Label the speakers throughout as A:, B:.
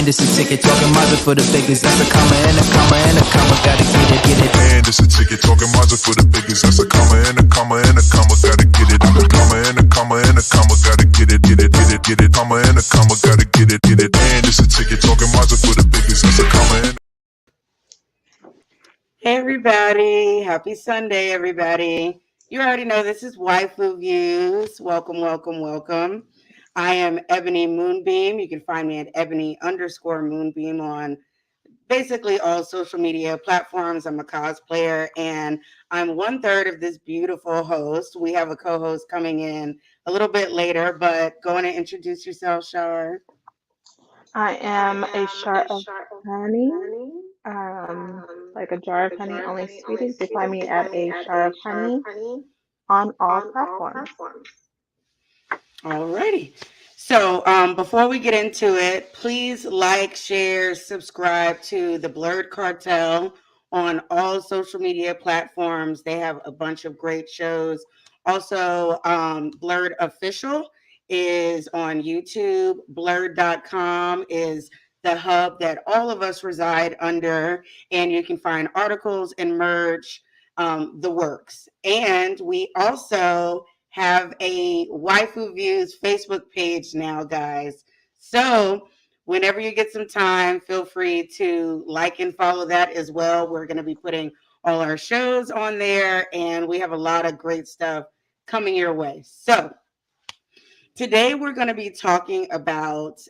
A: And it's a ticket talking Mazda for the biggest. That's a comma and a comma and a comma. Gotta get it, get it.
B: And it's a ticket talking Mazda for the biggest. That's a comma and a comma and a comma. Gotta get it. I'm a comma and a comma and a comma. Gotta get it, get it, get it, get it. Comma and a comma. Gotta get it, get it. And it's a ticket talking Mazda for the biggest. That's a comma and
C: Hey everybody, happy Sunday everybody. You already know this is Waifu Views. Welcome, welcome, welcome. I am Ebony Moonbeam. You can find me at Ebony_Moonbeam on basically all social media platforms. I'm a cosplayer and I'm 1/3 of this beautiful host. We have a co-host coming in a little bit later, but go on and introduce yourself, Shar.
D: I am a shard of honey, like a jar of honey, only sweetie. You can find me at a shard of honey on all platforms.
C: Alrighty. So before we get into it, please like, share, subscribe to the Blurred Cartel on all social media platforms. They have a bunch of great shows. Also, Blurred Official is on YouTube. Blurred.com is the hub that all of us reside under, and you can find articles and merch, the works. And we also have a Waifu Views Facebook page now, guys. So whenever you get some time, feel free to like and follow that as well. We're going to be putting all our shows on there, and we have a lot of great stuff coming your way. So today we're going to be talking about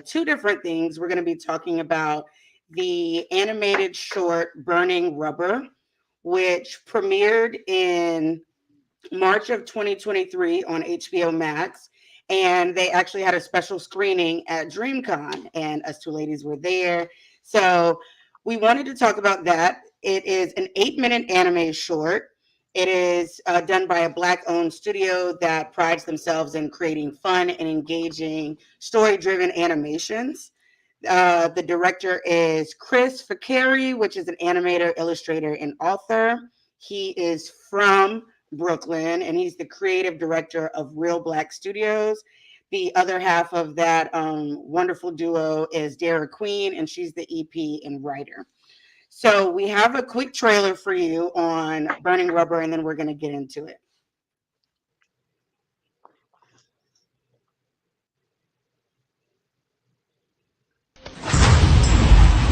C: two different things. We're going to be talking about the animated short Burning Rubber, which premiered in March of 2023 on HBO Max. And they actually had a special screening at DreamCon, and us two ladies were there. So we wanted to talk about that. It is an 8-minute anime short. It is done by a Black-owned studio that prides themselves in creating fun and engaging story-driven animations. The director is Chris Fakari, which is an animator, illustrator, and author. He is from Brooklyn, and he's the creative director of Real Black Studios. The other half of that wonderful duo is Dara Queen, and she's the EP and writer. So we have a quick trailer for you on Burning Rubber, and then we're going to get into it.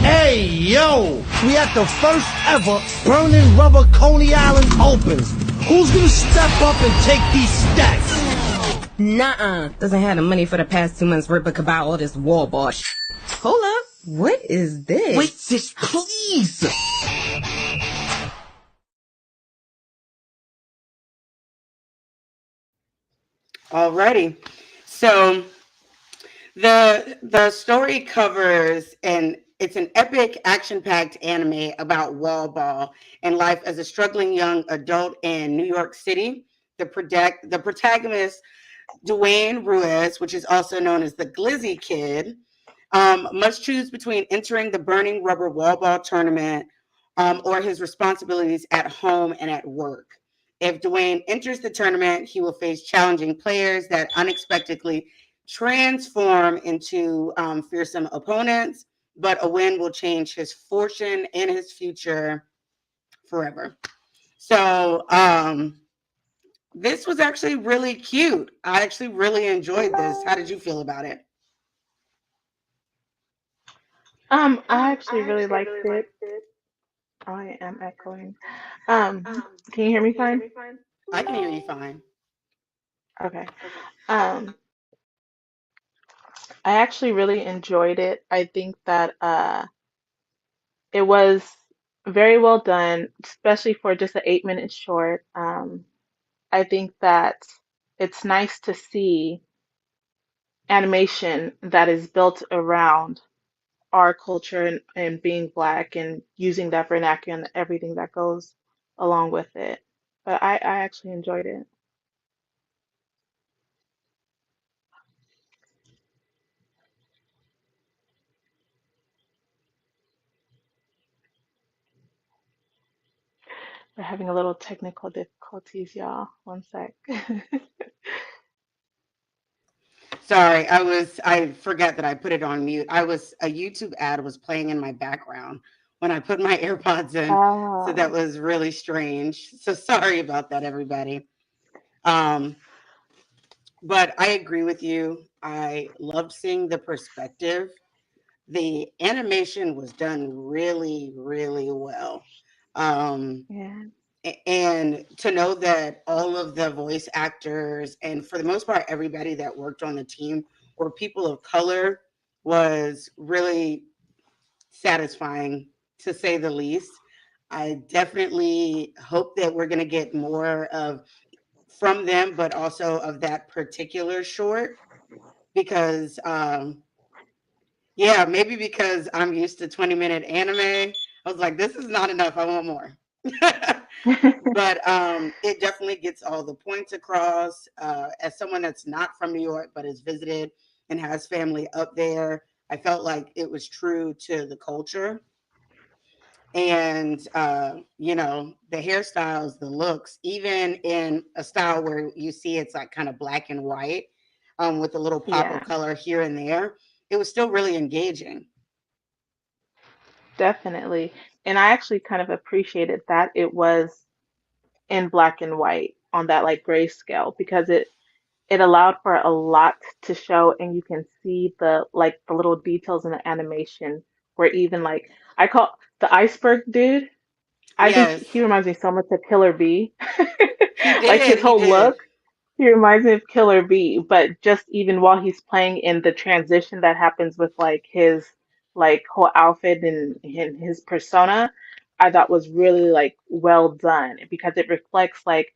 E: Hey, yo! We at the first ever Burning Rubber Coney Island Opens. Who's gonna step up and take these stacks?
F: Nuh-uh. Doesn't have the money for the past 2 months worth of buy all this wall ball sh. Hold up. What is this?
E: Wait, sis, please!
C: Alrighty. So the story covers it's an epic action-packed anime about wall ball and life as a struggling young adult in New York City. The protagonist, Dwayne Ruiz, which is also known as the Glizzy Kid, must choose between entering the Burning Rubber wall ball tournament or his responsibilities at home and at work. If Dwayne enters the tournament, he will face challenging players that unexpectedly transform into fearsome opponents, but a win will change his fortune and his future forever. So this was actually really cute. I actually really enjoyed this. How did you feel about it?
D: I actually really liked it. I am echoing. Can you hear me fine?
C: I can hear you fine.
D: Okay. Um, I actually really enjoyed it. I think that it was very well done, especially for just an 8-minute short. I think that it's nice to see animation that is built around our culture and being Black and using that vernacular and everything that goes along with it. But I actually enjoyed it. We're having a little technical difficulties, y'all. One sec.
C: Sorry, I forgot that I put it on mute. A YouTube ad was playing in my background when I put my AirPods in. So that
D: Ah,
C: was really strange. So sorry about that, everybody. Um, but I agree with you. I loved seeing the perspective. The animation was done really, really well. Um,
D: yeah,
C: and to know that all of the voice actors and for the most part everybody that worked on the team were people of color was really satisfying, to say the least. I definitely hope that we're going to get more of from them, but also of that particular short, because yeah, maybe because I'm used to 20-minute anime. I was like, this is not enough, I want more. But it definitely gets all the points across. As someone that's not from New York but has visited and has family up there, I felt like it was true to the culture. And the hairstyles, the looks, even in a style where you see it's like kind of black and white, with a little pop
D: yeah,
C: of color here and there, it was still really engaging.
D: definitely. And I actually kind of appreciated that it was in black and white on that like grayscale because it allowed for a lot to show and you can see the little details in the animation where even like I call the iceberg dude. I think
C: Yes,
D: he reminds me so much of Killer B.
C: he
D: Like
C: did.
D: his
C: He
D: whole
C: did.
D: look. He reminds me of Killer B, but just even while he's playing in the transition that happens with like his like whole outfit and his persona, I thought was really like well done because it reflects like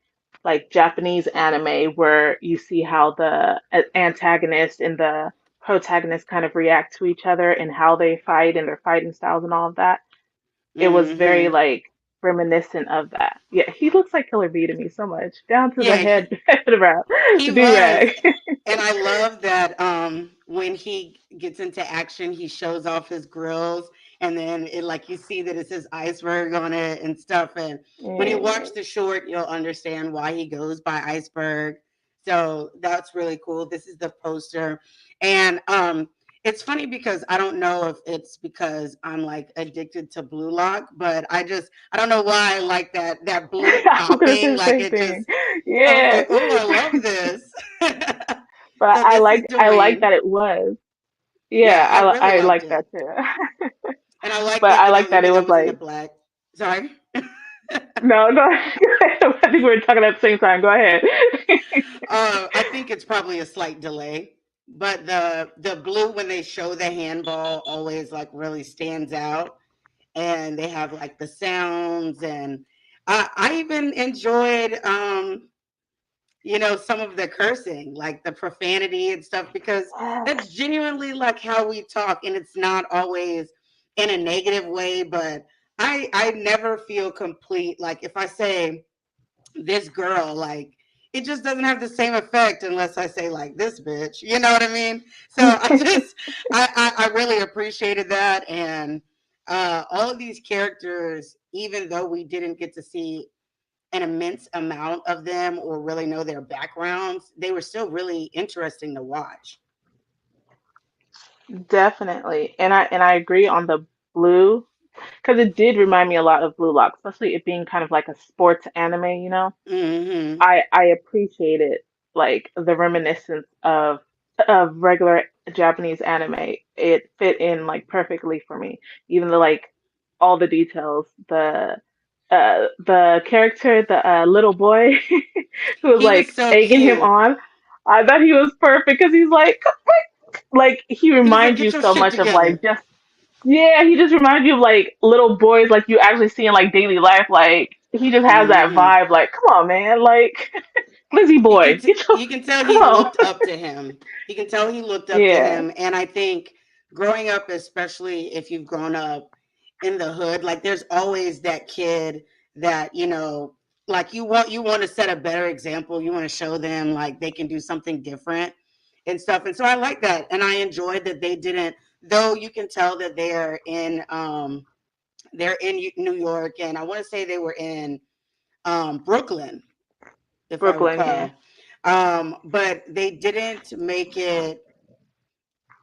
D: Japanese anime where you see how the antagonist and the protagonist kind of react to each other and how they fight and their fighting styles and all of that. It was very
C: Hmm.
D: like reminiscent of that. Yeah, he looks like Killer B to me so much, down to the
C: Yeah,
D: head, the wrap,
C: he
D: the do
C: was.
D: rag.
C: And I love that when he gets into action, he shows off his grills, and then it like you see that it says iceberg on it and stuff. And when you
D: Yeah.
C: watch the short, you'll understand why he goes by iceberg. So that's really cool. This is the poster. And it's funny because I don't know if it's because I'm like addicted to blue lock, but I don't know why I like that blue
D: I was gonna
C: popping.
D: say the
C: Like
D: same
C: it
D: thing.
C: just I was
D: Yeah,
C: like, oh, I love this.
D: but
C: So
D: I
C: this is
D: like
C: Dwayne.
D: that it was.
C: Yeah,
D: Yeah,
C: I really
D: I
C: liked
D: like
C: it.
D: that too.
C: And I like
D: But
C: that,
D: I like that it
C: even though
D: was
C: it was in the
D: like
C: black. Sorry.
D: no, no. I think we were talking at the same time. Go ahead.
C: I think it's probably a slight delay, but the blue when they show the handball always like really stands out, and they have like the sounds, and I even enjoyed some of the cursing, like the profanity and stuff, because that's genuinely like how we talk, and it's not always in a negative way, but I never feel complete. Like if I say this girl, like it just doesn't have the same effect unless I say like this bitch. You know what I mean? So I really appreciated that, and all of these characters, even though we didn't get to see an immense amount of them or really know their backgrounds, they were still really interesting to watch.
D: Definitely. And I agree on the blue because it did remind me a lot of Blue Lock, especially it being kind of like a sports anime, you know?
C: Hmm.
D: I appreciated like the reminiscence of regular Japanese anime. It fit in like perfectly for me. Even the like all the details, the character, the little boy who was
C: He was
D: like
C: so
D: egging him
C: cute.
D: on. I thought he was perfect because he's like he
C: He was like,
D: reminds
C: "Get
D: you
C: your
D: so
C: shit
D: much of
C: together."
D: like just yeah, he just reminds you of like little boys like you actually see in like daily life. Like he just has that
C: Hmm.
D: vibe. Like, come on, man. Like Lizzie boy, get your
C: You can tell
D: come
C: he
D: on.
C: looked up to him. He can tell he looked up to
D: Yeah.
C: him, and I think growing up, especially if you've grown up in the hood, like there's always that kid that like you want to set a better example. You want to show them like they can do something different and stuff. And so I like that, and I enjoyed that they didn't. Though you can tell that they're in New York, and I want to say they were in Brooklyn, if I
D: Brooklyn, yeah.
C: recall. But they didn't make it.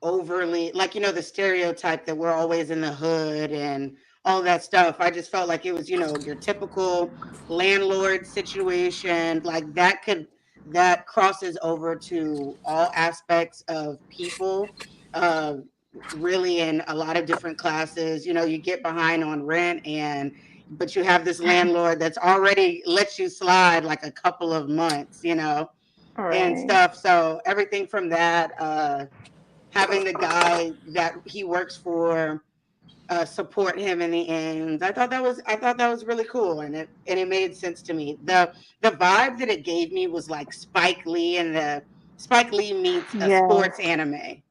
C: overly, like, the stereotype that we're always in the hood and all that stuff. I just felt like it was, your typical landlord situation. Like that crosses over to all aspects of people. Uh, really in a lot of different classes. You get behind on rent, but you have this landlord that's already lets you slide like a couple of months, and
D: Right.
C: stuff. So everything from that, having the guy that he works for support him in the end. I thought that was really cool, and it made sense to me. The vibe that it gave me was like Spike Lee, and the Spike Lee meets a
D: Yes.
C: sports anime.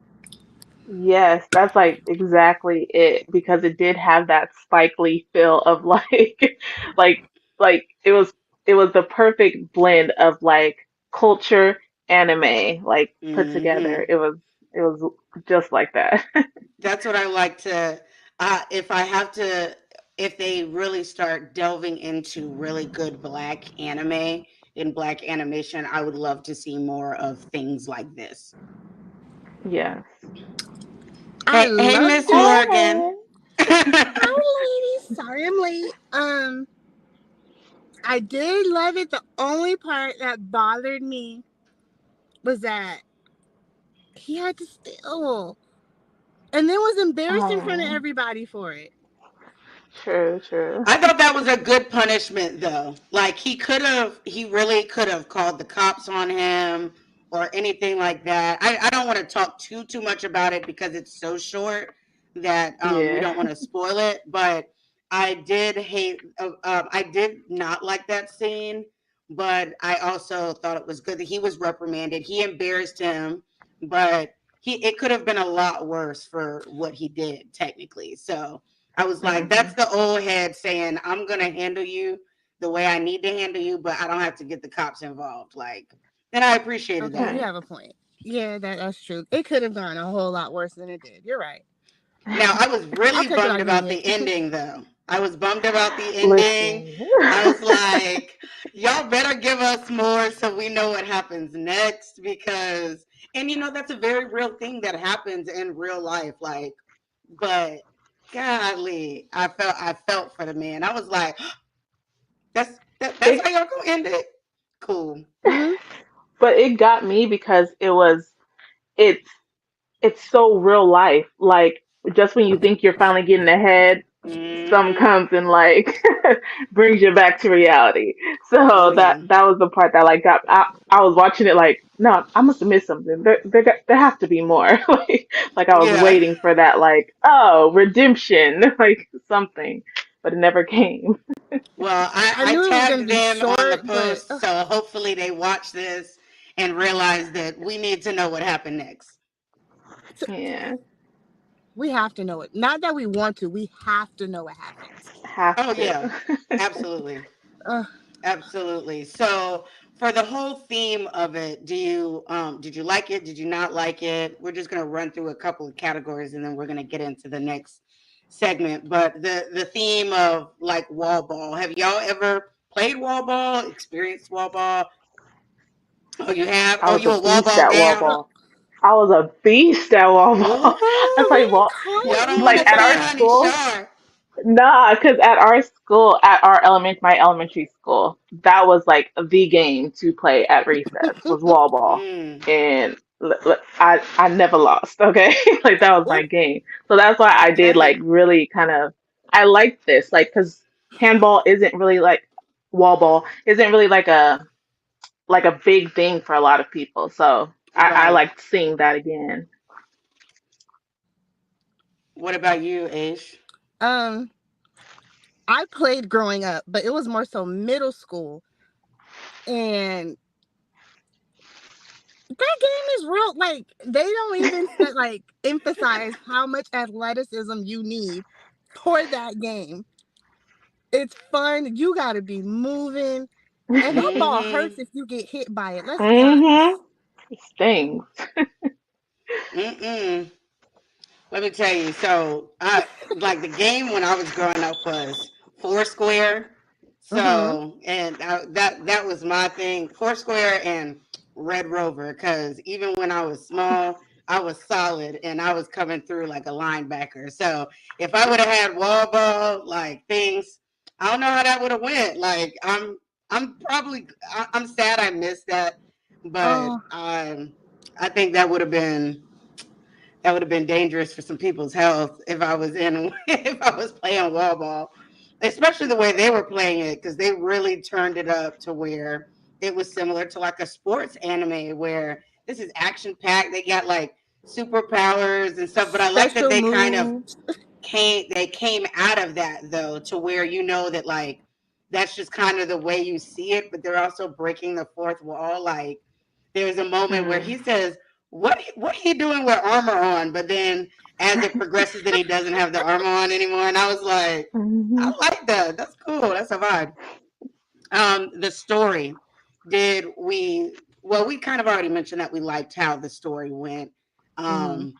D: Yes, that's like exactly it because it did have that Spike Lee feel of like like it was the perfect blend of like culture anime like put together.
C: Hmm.
D: It was just like that.
C: That's what I like to. If I have to, if they really start delving into really good black anime and black animation, I would love to see more of things like this.
D: Yes.
G: I
C: Hey,
G: love
C: Miss
G: it.
C: Morgan.
D: Hey.
G: Hi, ladies. Sorry I'm late. I did love it. The only part that bothered me was that he had to steal, and then was embarrassed in front of
D: Oh,
G: everybody for it.
D: true, true.
C: I thought that was a good punishment, though. Like he really could have called the cops on him or anything like that. I don't want to talk too much about it because it's so short that we
D: Yeah.
C: don't want to spoil it. But I did not like that scene, but I also thought it was good that he was reprimanded. He embarrassed him, but it could have been a lot worse for what he did technically. So I was like,
D: Hmm.
C: that's the old head saying, I'm going to handle you the way I need to handle you, but I don't have to get the cops involved. Like, and I appreciated
G: Okay, you
C: that.
D: Right.
G: have a point. Yeah, that's true. It could have gone a whole lot worse than it did. You're right.
C: Now, I was
G: I'll
C: really
G: take it
C: bummed
G: like you
C: about
G: mean
C: the
G: it.
C: ending, though. I was bummed about the ending.
D: Listen.
C: I was like, y'all better give us more so we know what happens next because, and that's a very real thing that happens in real life. Like, but golly, I felt for the man. I was like, that's
D: It
C: how y'all gonna end it? Cool.
G: Hmm.
D: but it got me because it's it's so real life. Like just when you think you're finally getting ahead, some
C: Hmm.
D: comes and like brings you back to reality.
C: Oh
D: So that
C: yeah.
D: that was the part that like got I was watching it like no, I must have missed something. There have to be more. like I was
C: Yeah.
D: waiting for that like oh redemption like something, but it never came.
C: Well, I,
G: I
C: I
G: knew it was gonna
C: tagged
G: be
C: them on the
G: short, but
C: post, so hopefully they watch this and realize that we need to know what happened next.
G: so
D: Yeah,
G: we have to know it. Not that we want to. We have to know what happens.
D: have
C: Oh
D: to.
C: yeah, absolutely.
G: Uh,
C: Absolutely. So for the whole theme of it, did you like it? Did you not like it? We're just gonna run through a couple of categories and then we're gonna get into the next segment. But the theme of like wall ball. Have y'all ever played wall ball? Experienced wall ball? Oh, you have?
D: I
C: Oh,
D: was
C: you
D: a
C: a wall
D: beast
C: ball
D: at wall
C: gal?
G: uh,
D: ball. I was a beast at wall ball. I
C: Ooh,
D: played
G: we
D: wall
C: y'all
G: caught
C: don't want
D: like
C: to
D: at
C: play
D: our
G: you.
C: Honey
D: school.
C: Shark.
D: Nah, because at our school, at our my elementary school, that was like the game to play at recess was wall ball,
C: Mm,
D: and I never lost. Okay, like that was my
G: Ooh,
D: game. So that's why I did like
C: okay.
D: really kind of I liked this like because handball isn't really like wall ball isn't really like a big thing for a lot of people. So I
C: Right.
D: liked seeing that again.
C: What about you, Ace?
G: um, I played growing up, but it was more so middle school, and that game is real. Like they don't even like emphasize how much athleticism you need for that game. It's fun. You got to be moving, and that ball
C: Mm-hmm.
G: hurts if you get hit by it. Let's be honest.
D: Mm-hmm. Stings.
C: Mm-mm. Let me tell you. So, I like the game when I was growing up was Foursquare.
G: Mm-hmm.
C: So, and that was my thing, Foursquare and Red Rover. Because even when I was small, I was solid and I was coming through like a linebacker. So if I would have had wall ball like things, I don't know how that would have went. Like I'm probably I'm sad I missed that, but
G: Oh,
C: I think that would have been dangerous for some people's health if I was in if I was playing wall ball, especially the way they were playing it because they really turned it up to where it was similar to like a sports anime where this is action packed. They got like superpowers and stuff, but I like that
G: special
C: they kind of
G: moves.
C: came out of that though to where you know that like that's just kind of the way you see it, but they're also breaking the fourth wall. Like there's a moment where
D: Mm.
C: he says, what he doing with armor on? But then as it progresses, then he doesn't have the armor on anymore. And I was like, I
D: Mhm.
C: like that. That's cool. That's a vibe. The story. Did we well, we kind of already mentioned that we liked how the story went.
D: Mhm.
C: Um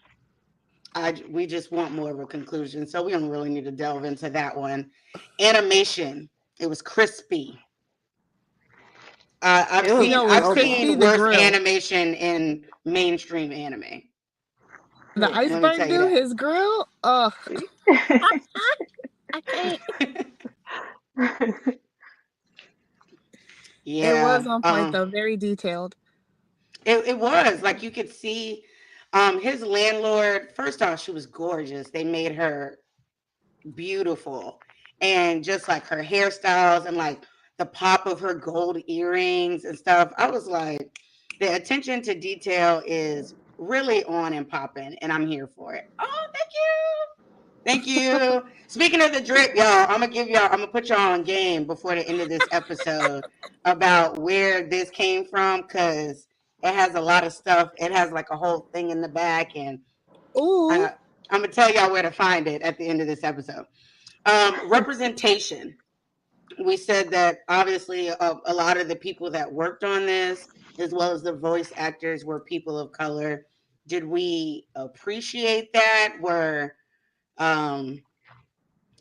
C: we just want more of a conclusion, so we don't really need to delve into that one. Animation. It was crispy.
D: It was
G: No,
C: I've
G: it's
D: well
G: crispy
C: seen
D: done.
G: the
C: worse
G: grill.
C: animation in mainstream anime.
G: The
D: Yeah.
C: Let me tell
G: iceberg
C: you
G: dude,
C: that.
G: his grill. Oh, I can't. It
C: Yeah.
G: was on point though, very detailed.
C: It was like you could see his landlord. First off, she was gorgeous. They made her beautiful, and just like her hairstyles and like the pop of her gold earrings and stuff. I was like, the attention to detail is really on and popping, and I'm here for it. Oh, thank you. Thank you. Speaking of the drip, y'all, I'm gonna put y'all on game before the end of this episode about where this came from because it has a lot of stuff. It has like a whole thing in the back, and
G: Ooh,
C: uh, I'm gonna tell y'all where to find it at the end of this episode. Representation. We said that obviously a lot of the people that worked on this, as well as the voice actors, were people of color. Did we appreciate that? Um,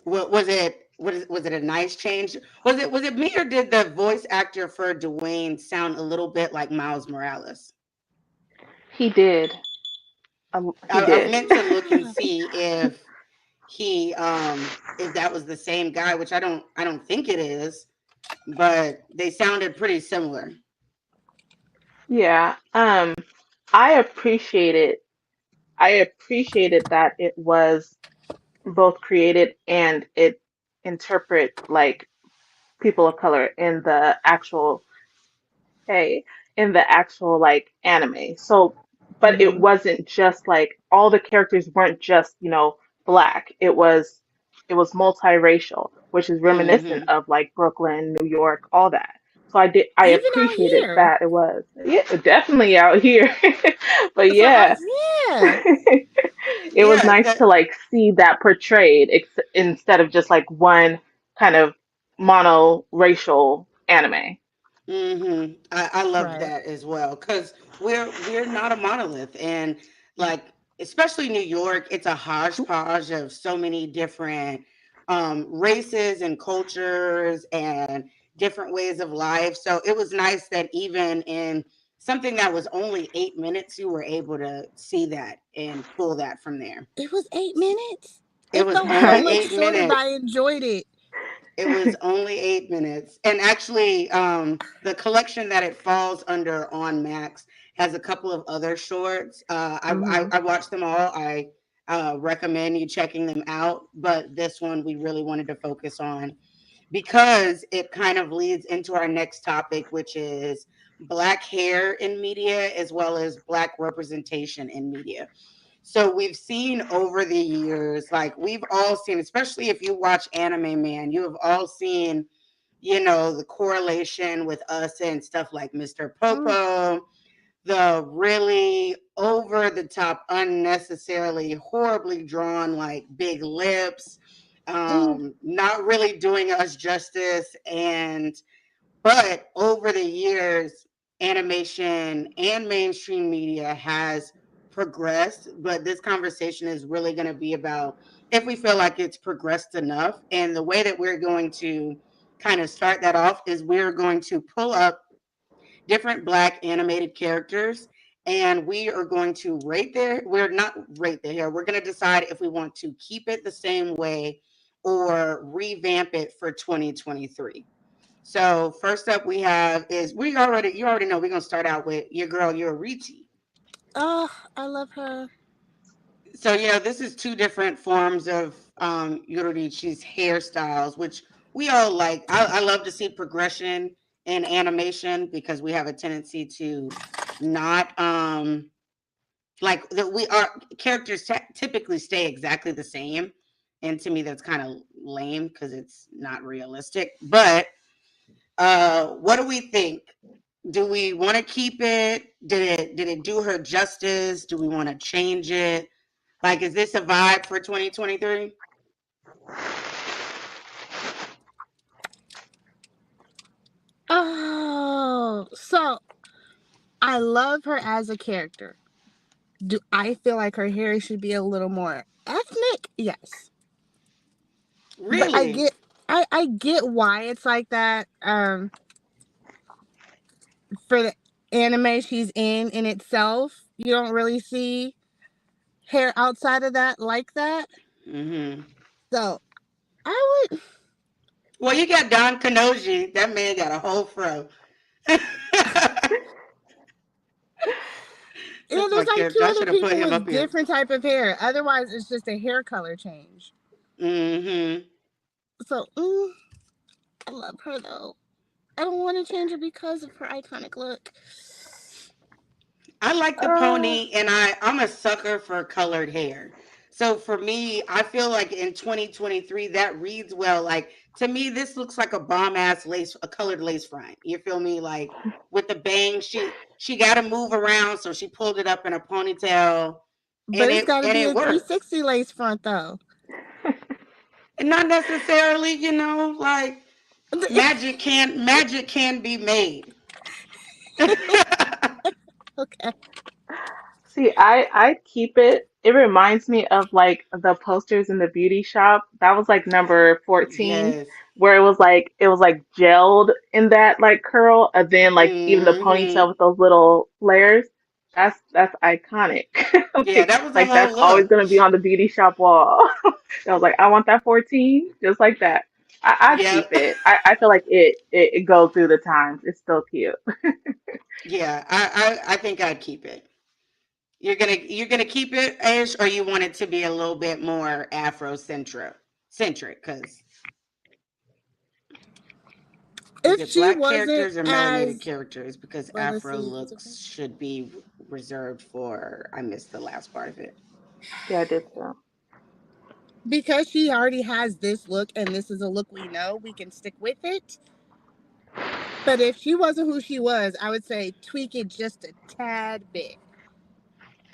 C: was it a nice change? Was it me or did the voice actor for Dwayne sound a little bit like Miles Morales?
D: He did. He
C: I
D: did.
C: meant to look and see if that was the same guy, which I don't think it is, but they sounded pretty similar.
D: Yeah. I appreciated I appreciated that it was both created and it interpret like people of color in the actual hey in the actual like anime. So, but it
G: hmm
D: wasn't just like all the characters weren't just, black. It was multiracial, which is reminiscent
C: Hmm.
D: of like Brooklyn, New York, all that. So I
G: even out
D: appreciated
G: here.
D: that it was. Yeah, definitely out here. But
G: So I
D: yeah,
G: yeah.
D: it was
C: Yeah,
D: nice to like see that portrayed instead of just like one kind of monoracial anime.
C: I love
G: Right.
C: that as well because we're not a monolith, and like especially New York, it's a hodgepodge of so many different races and cultures and different ways of life. So it was nice that even in something that was only 8 minutes, you were able to see that and pull that from there.
G: It was 8 minutes.
C: It
G: It
C: was
G: felt so
C: only
G: much
C: eight
G: shorter, but
C: minutes.
G: I enjoyed it.
C: It was only 8 minutes. And actually, the collection that it falls under on Max has a couple of other shorts.
D: Hmm.
C: I watched them all. I recommend you checking them out. But this one we really wanted to focus on because it kind of leads into our next topic, which is Black hair in media as well as Black representation in media. So we've seen over the years, like we've all seen, especially if you watch Anime Man, you have all seen, the correlation with us and stuff like Mr.
G: Mm,
C: Popo, the really over the top, unnecessarily horribly drawn, like big lips,
G: mm.
C: not really doing us justice. But over the years, animation and mainstream media has progressed. But this conversation is really going to be about if we feel like it's progressed enough. And the way that we're going to kind of start that off is we're going to pull up different Black animated characters and we are going to rate their we're not rate their hair. We're going to decide if we want to keep it the same way or revamp it for 2023. So first up we have is you already know we're going to start out with your girl Yuriti.
G: Oh, I love her.
C: So this is two different forms of Yororichi's hairstyles, which we all like. I love to see progression in animation because we have a tendency to not like that. We our characters typically stay exactly the same, and to me that's kind of lame because it's not realistic. But what do we think? Do we want to keep it? Did it do her justice? Do we want to change it? Like, is this a vibe for 2023?
G: Oh, so I love her as a character. Do I feel like her hair should be a little more ethnic? Yes. But I
C: Really?
G: get I get why it's like that. For the anime she's in itself, you don't really see hair outside of that like that.
C: Mm-hmm.
G: So I would.
C: Well, you got Don Kanoji. That man got a whole fro. That's my
G: There's like two
C: character. I
G: other
C: should have put
G: people
C: him
G: with
C: up here.
G: different type of hair. Otherwise, it's just a hair color change.
C: Mm-hmm.
G: So I love her though. I don't want to change her because of her iconic look.
C: I like the
D: Uh,
C: pony, and I'm a sucker for colored hair. So for me, I feel like in 2023 that reads well. Like to me, this looks like a bomb ass lace, a colored lace front. You feel me? Like with the bang, she got to move around, so she pulled it up in a ponytail,
G: But
C: and
G: it's
C: it
G: got to
C: and
G: be
C: it
G: a
C: works.
G: 360 lace front though.
C: And not necessarily, like magic can be made.
G: Okay.
D: See, I keep it. It reminds me of like the posters in the beauty shop. That was like number 14,
C: Yes.
D: where it was like gelled in that like curl, and then like even the ponytail
C: Hmm.
D: with those little flares. That's iconic.
C: Yeah,
D: Like
C: that was a
D: like
C: whole
D: that's always
C: look.
D: gonna be on the beauty shop wall. I was like, I want that 14, just like that. I'd keep
C: Yep.
D: it. I feel like it goes through the times. It's still cute.
C: Yeah, I think I'd keep it. You're gonna keep it, Ash, or you want it to be a little bit more Afrocentric, because is
G: If
C: it
G: she
C: black
G: wasn't
C: characters or melanated
G: as,
C: characters? Because
G: well, let's
C: Afro
G: see. What's her face?
C: looks should be reserved for. I missed the last part of it.
D: Yeah, I did so.
G: Because she already has this look and this is a look we know, we can stick with it. But if she wasn't who she was, I would say tweak it just a tad bit.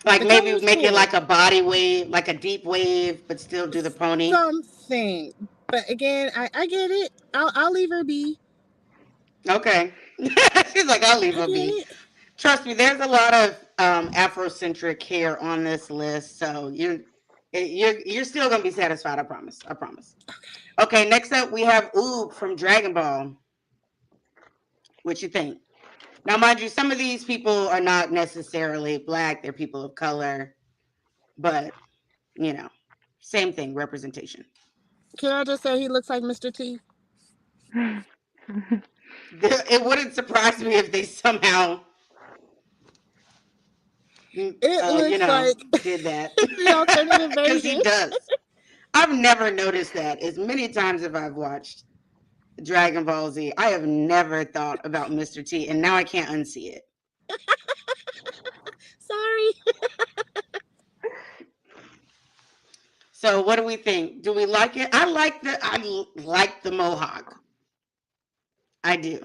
C: Like
G: The
C: maybe
G: color's
C: make it
G: cool.
C: like a body wave, like a deep wave, but still do the pony.
G: Something. But again, I get it. I'll leave her be.
C: Okay. She's like, I'll leave
G: I
C: her
G: get
C: be.
G: it.
C: Trust me, there's a lot of Afrocentric hair on this list, so you're still gonna be satisfied. I promise. I promise. Okay, next up we have Oob from Dragon Ball. What you think? Now, mind you, some of these people are not necessarily black; they're people of color, but you know, same thing, representation.
G: Can I just say he looks like Mr. T?
C: It wouldn't surprise me if they somehow,
G: It looks like
C: did that
G: the alternative
C: because he
G: version.
C: does. I've never noticed that. As many times as I've watched Dragon Ball Z, I have never thought about Mr. T, and now I can't unsee it.
G: Sorry.
C: So, what do we think? Do we like it? I like the mohawk. I do.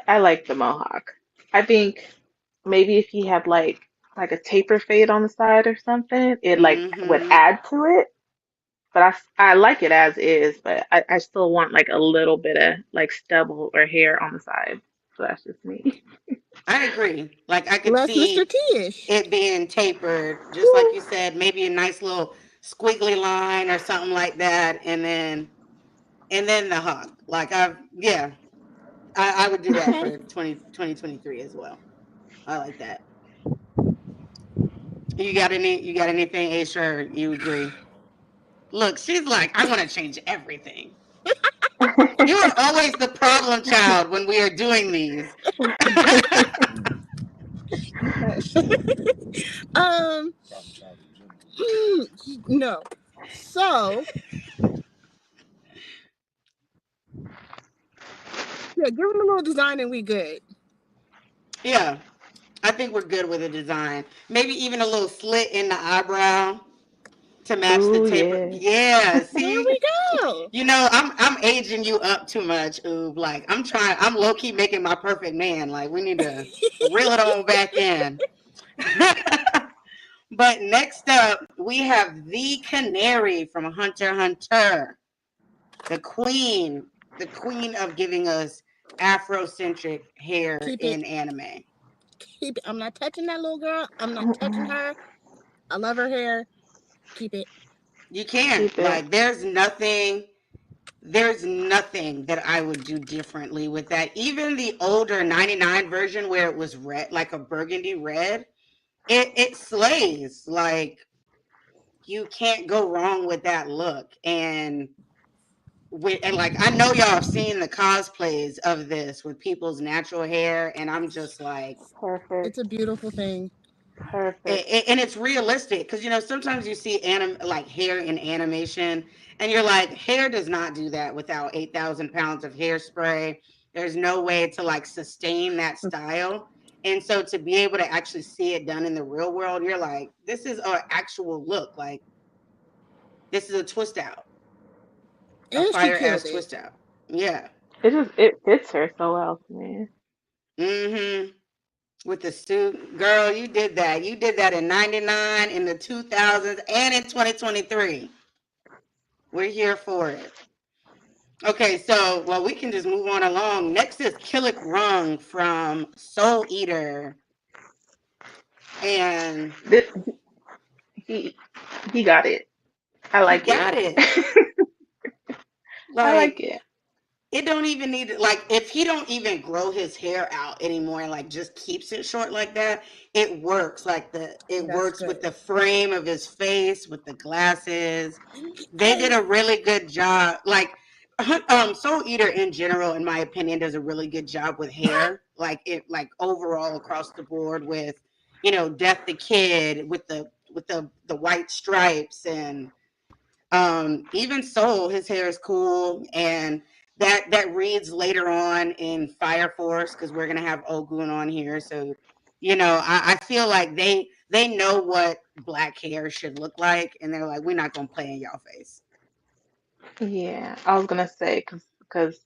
D: I like the mohawk. I think maybe if he had like a taper fade on the side or something, it like would
C: Mm-hmm.
D: add to it. But I like it as is, but I still want like a little bit of like stubble or hair on the side. So that's just me.
C: I agree. Like I could
G: Less Mr.
C: see
G: T-ish.
C: it being tapered, just like you said, maybe a nice little squiggly line or something like that, and then the hawk. Like I would do that
G: Okay.
C: for 2023 as well. I like that. You got anything, Aisha, or you agree? Look, she's like, I want to change everything. You are always the problem child when we are doing these.
G: um, no. So yeah, give him a little design and we good.
C: Yeah, I think we're good with the design. Maybe even a little slit in the eyebrow to match the
D: Ooh,
C: taper.
D: yeah.
C: Yeah,
G: There
C: see,
G: we go.
C: you know, I'm aging you up too much, Oob. Like I'm trying. I'm low key making my perfect man. Like we need to reel it on back in. But next up, we have the Canary from Hunter x Hunter, the queen of giving us Afrocentric hair
G: Keep it.
C: in anime.
G: Keep it. I'm not touching that little girl. I'm not touching her. I love her hair. Keep it.
C: You can't.
D: Keep it.
C: Like, there's nothing that I would do differently with that. Even the older 99 version where it was red, like a burgundy red, it slays. Like, you can't go wrong with that look. And like I know y'all have seen the cosplays of this with people's natural hair, and I'm just like,
G: It's
D: Perfect.
G: a beautiful thing.
D: Perfect.
C: and it's realistic because you know sometimes you see like hair in animation, and you're like, hair does not do that without 8,000 pounds of hairspray. There's no way to like sustain that style, and so to be able to actually see it done in the real world, you're like, this is an actual look. Like this is a twist out, a
G: And she
C: fire
G: killed
C: ass
G: it.
C: twist out. Yeah.
D: It fits her so well, man.
C: Mm-hmm. With the suit, girl, you did that. You did that in '99, in the 2000s, and in 2023. We're here for it. Okay, so well, we can just move on along. Next is Killick Rung from Soul Eater, and
D: This, he he got it. I
C: he
D: like it.
C: got it.
D: I like
C: Like
D: it.
C: it don't even need like if he don't even grow his hair out anymore and like just keeps it short like that, it works. Like it
G: That's
C: works
G: good.
C: with the frame of his face, with the glasses. They did
G: And
C: a really good job. Like Soul Eater in general, in my opinion, does a really good job with hair. Like it like overall across the board with, you know, Death the Kid with the white stripes and even Soul, his hair is cool, and that reads later on in Fire Force because we're gonna have Ogun on here. So, you know, I feel like they know what black hair should look like, and they're like, we're not gonna play in y'all face.
D: Yeah, I was gonna say because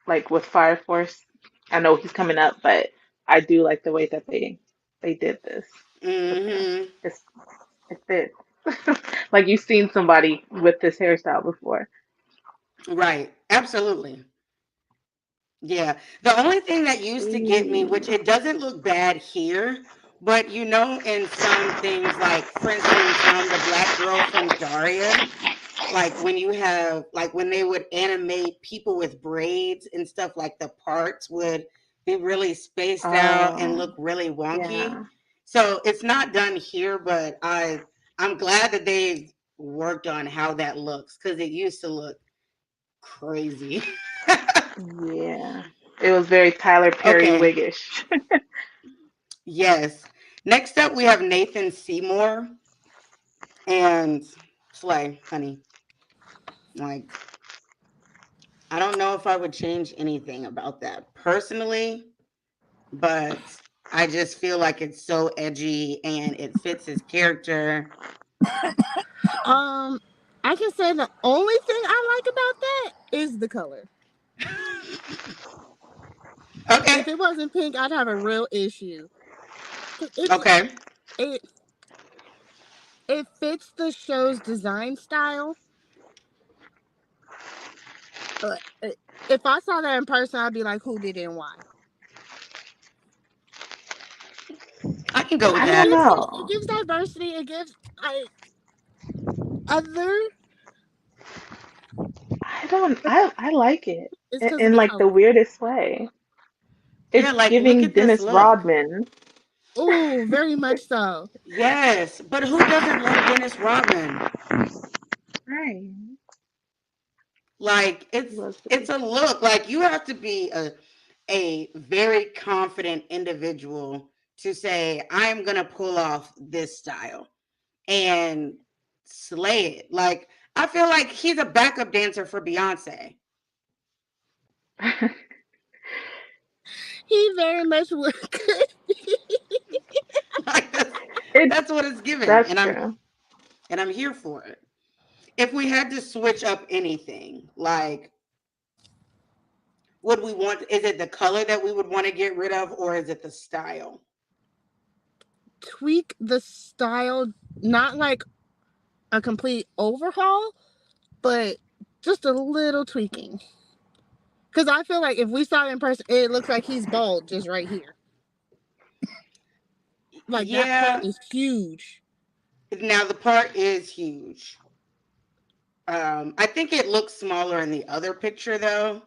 D: like with Fire Force, I know he's coming up, but I do like the way that they did this with him.
C: Mm-hmm.
D: It's it fits. Like you've seen somebody with this hairstyle before.
C: Right. Absolutely. Yeah. The only thing that used to get me, which
D: Ooh.
C: it doesn't look bad here, but you know, in some things, like for instance, the black girl from Daria, like when you have like when they would animate people with braids and stuff, like the parts would be really spaced out and
D: Oh,
C: look really wonky.
D: yeah.
C: So it's not done here, but I'm glad that they've worked on how that looks because it used to look crazy.
D: Yeah. It was very Tyler Perry
C: Okay.
D: wiggish.
C: Yes. Next up we have Nathan Seymour and Slay, honey. Like I don't know if I would change anything about that personally, but I just feel like it's so edgy and it fits his character.
G: um, I can say the only thing I like about that is the color.
C: Okay.
G: If it wasn't pink, I'd have a real issue. 'Cause
C: Okay.
G: it it fits the show's design style. But if I saw that in person, I'd be like, who did it and why?
C: I can go with
D: I
G: It
D: don't
C: that.
G: gives it
D: know.
G: gives diversity. It gives other.
D: I like it
G: It's because of
D: in
G: the
D: like the
G: color.
D: weirdest way.
C: Yeah,
D: It's
C: like look
D: giving
C: at this
D: Dennis
C: look.
D: Rodman.
G: Oh, very much so.
C: Yes, but who doesn't love Dennis Rodman?
D: Right.
C: Like
D: He
C: it's
D: loves the
C: it's
D: beach.
C: a look. Like you have to be a very confident individual to say I'm going to pull off this style and slay it. Like I feel like he's a backup dancer for Beyonce.
G: He very much would.
C: Like
D: it
C: that's what it's given,
D: that's true.
C: and I'm here for it. If we had to switch up anything, like would we want, is it the color that we would want to get rid of or is it the style?
G: Tweak the style, not like a complete overhaul, but just a little tweaking. Because I feel like if we saw it in person, it looks like he's bald just right here. Like that part
C: Yeah,
G: is huge.
C: now the part is huge. I think it looks smaller in the other picture though.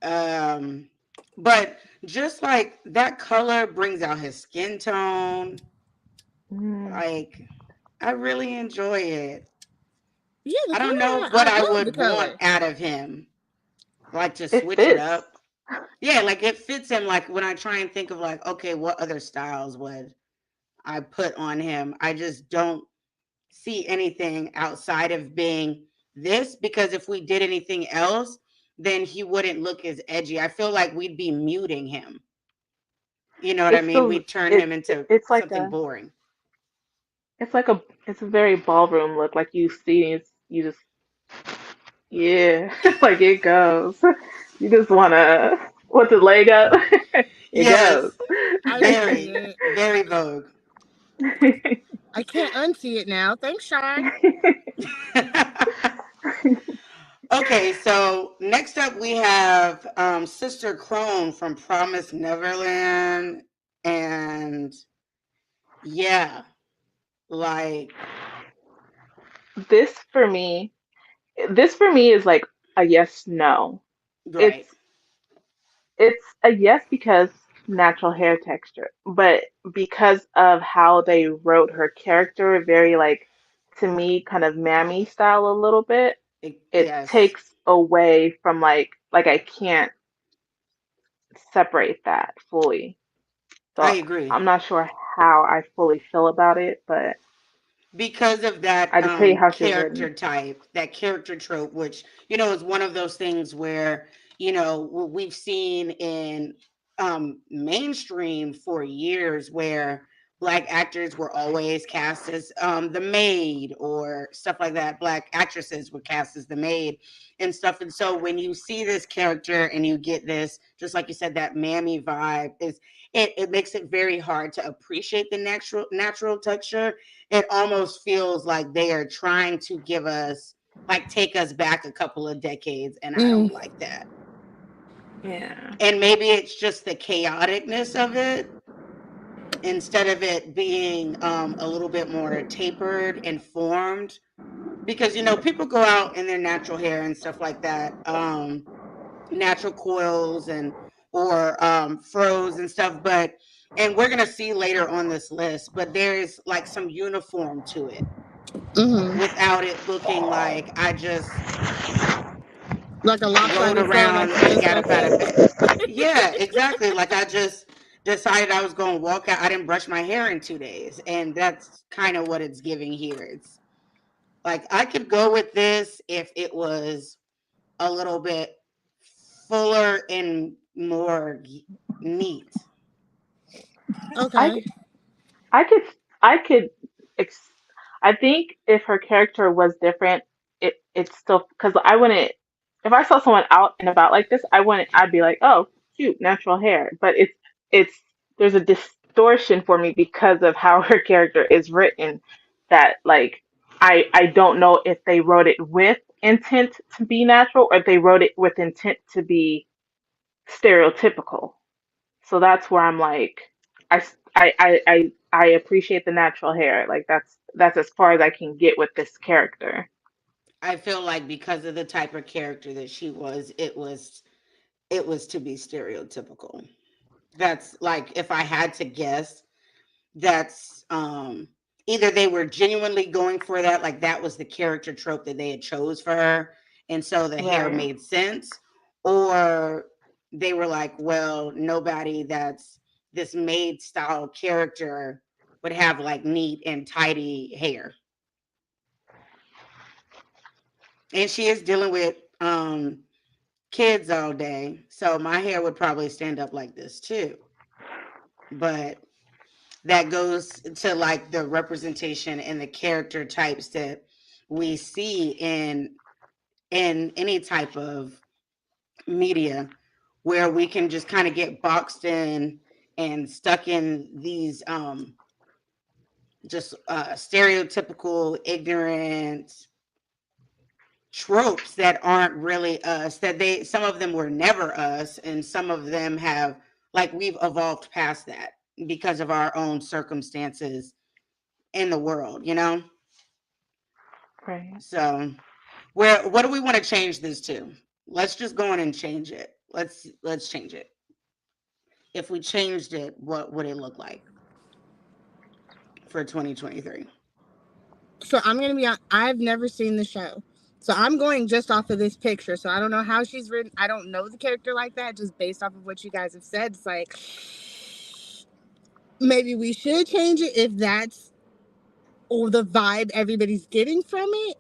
C: Um, but just like that color brings out his skin tone.
D: Mm.
C: Like I really enjoy it.
G: Yeah, the
C: I don't
G: color,
C: know what
G: I
C: I
G: love the
C: would want
G: color.
C: out of him. Like to
D: It
C: switch it
D: fits.
C: up. Yeah, like it fits him. Like when I try and think of like, okay, what other styles would I put on him? I just don't see anything outside of being this because if we did anything else, then he wouldn't look as edgy. I feel like we'd be muting him. You know what I
D: It's
C: mean?
D: still
C: We'd turn
D: it,
C: him
D: it
C: into
D: it's like
C: something
D: a
C: boring.
D: it's a very ballroom look. Like you see, you just yeah, like it goes. You just wanna what's the leg up? It goes.
C: Yes,
G: I see
C: very,
G: it.
C: very Vogue.
G: I can't unsee it now. Thanks, Shy.
C: Okay, so next up we have Sister Crone from Promise Neverland. And yeah, like,
D: This for me, this for me is like a yes no.
C: right.
D: It's it's a yes because natural hair texture, but because of how they wrote her character, very like to me kind of mammy style a little bit, it
C: Yes,
D: takes away from like I can't separate that fully.
C: I
D: So
C: agree.
D: I'm not sure how I fully feel about it, but
C: Because of that
D: I just hate how she was
C: character
D: written.
C: type, that character trope, which is one of those things where we've seen in mainstream for years, where black actors were always cast as the maid or stuff like that. Black actresses were cast as the maid and stuff. And so when you see this character and you get this, just like you said, that mammy vibe, is it makes it very hard to appreciate the natural texture. It almost feels like they are trying to give us, like, take us back a couple of decades, and I
G: Mm,
C: don't like that.
D: Yeah.
C: And maybe it's just the chaoticness of it instead of it being a little bit more tapered and formed, because people go out in their natural hair and stuff like that, natural coils and or froze and stuff, but and we're gonna see later on this list, but there's like some uniform to it
G: hmm.
C: without it looking like I just
G: Like a
C: rode
G: lopsided fro, like
C: around
G: you
C: and
G: just
C: got
G: woke
C: up out
G: up.
C: of bed. Yeah, exactly. Like I just decided I was going to walk out. I didn't brush my hair in 2 days. And that's kind of what it's giving here. It's like I could go with this if it was a little bit fuller and more neat.
D: I
G: Okay.
D: I could I could ex I think if her character was different, it's still because I wouldn't if I saw someone out and about like this, I'd be like, oh, cute, natural hair. But it's there's a distortion for me because of how her character is written that like I don't know if they wrote it with intent to be natural or if they wrote it with intent to be stereotypical. So that's where I'm like, I appreciate the natural hair. Like that's as far as I can get with this character.
C: I feel like because of the type of character that she was, it was to be stereotypical. That's like if I had to guess, that's either they were genuinely going for that, like that was the character trope that they had chose for her, and so the hair
D: Right.
C: made sense, or they were like, well, nobody that's this maid style character would have like neat and tidy hair. And she is dealing with kids all day, so my hair would probably stand up like this too. But that goes to like the representation and the character types that we see in any type of media, where we can just kind of get boxed in and stuck in these just stereotypical ignorant tropes that aren't really us, that they, some of them were never us, and some of them have, like, we've evolved past that because of our own circumstances in the world, you know.
D: Right.
C: So where, what do we want to change this to? Let's just go in and change it. Let's change it. If we changed it, what would it look like for 2023?
G: So I'm gonna be. I've never seen the show, so I'm going just off of this picture. So I don't know how she's written. I don't know the character like that. Just based off of what you guys have said, it's like maybe we should change it if that's or the vibe everybody's getting from it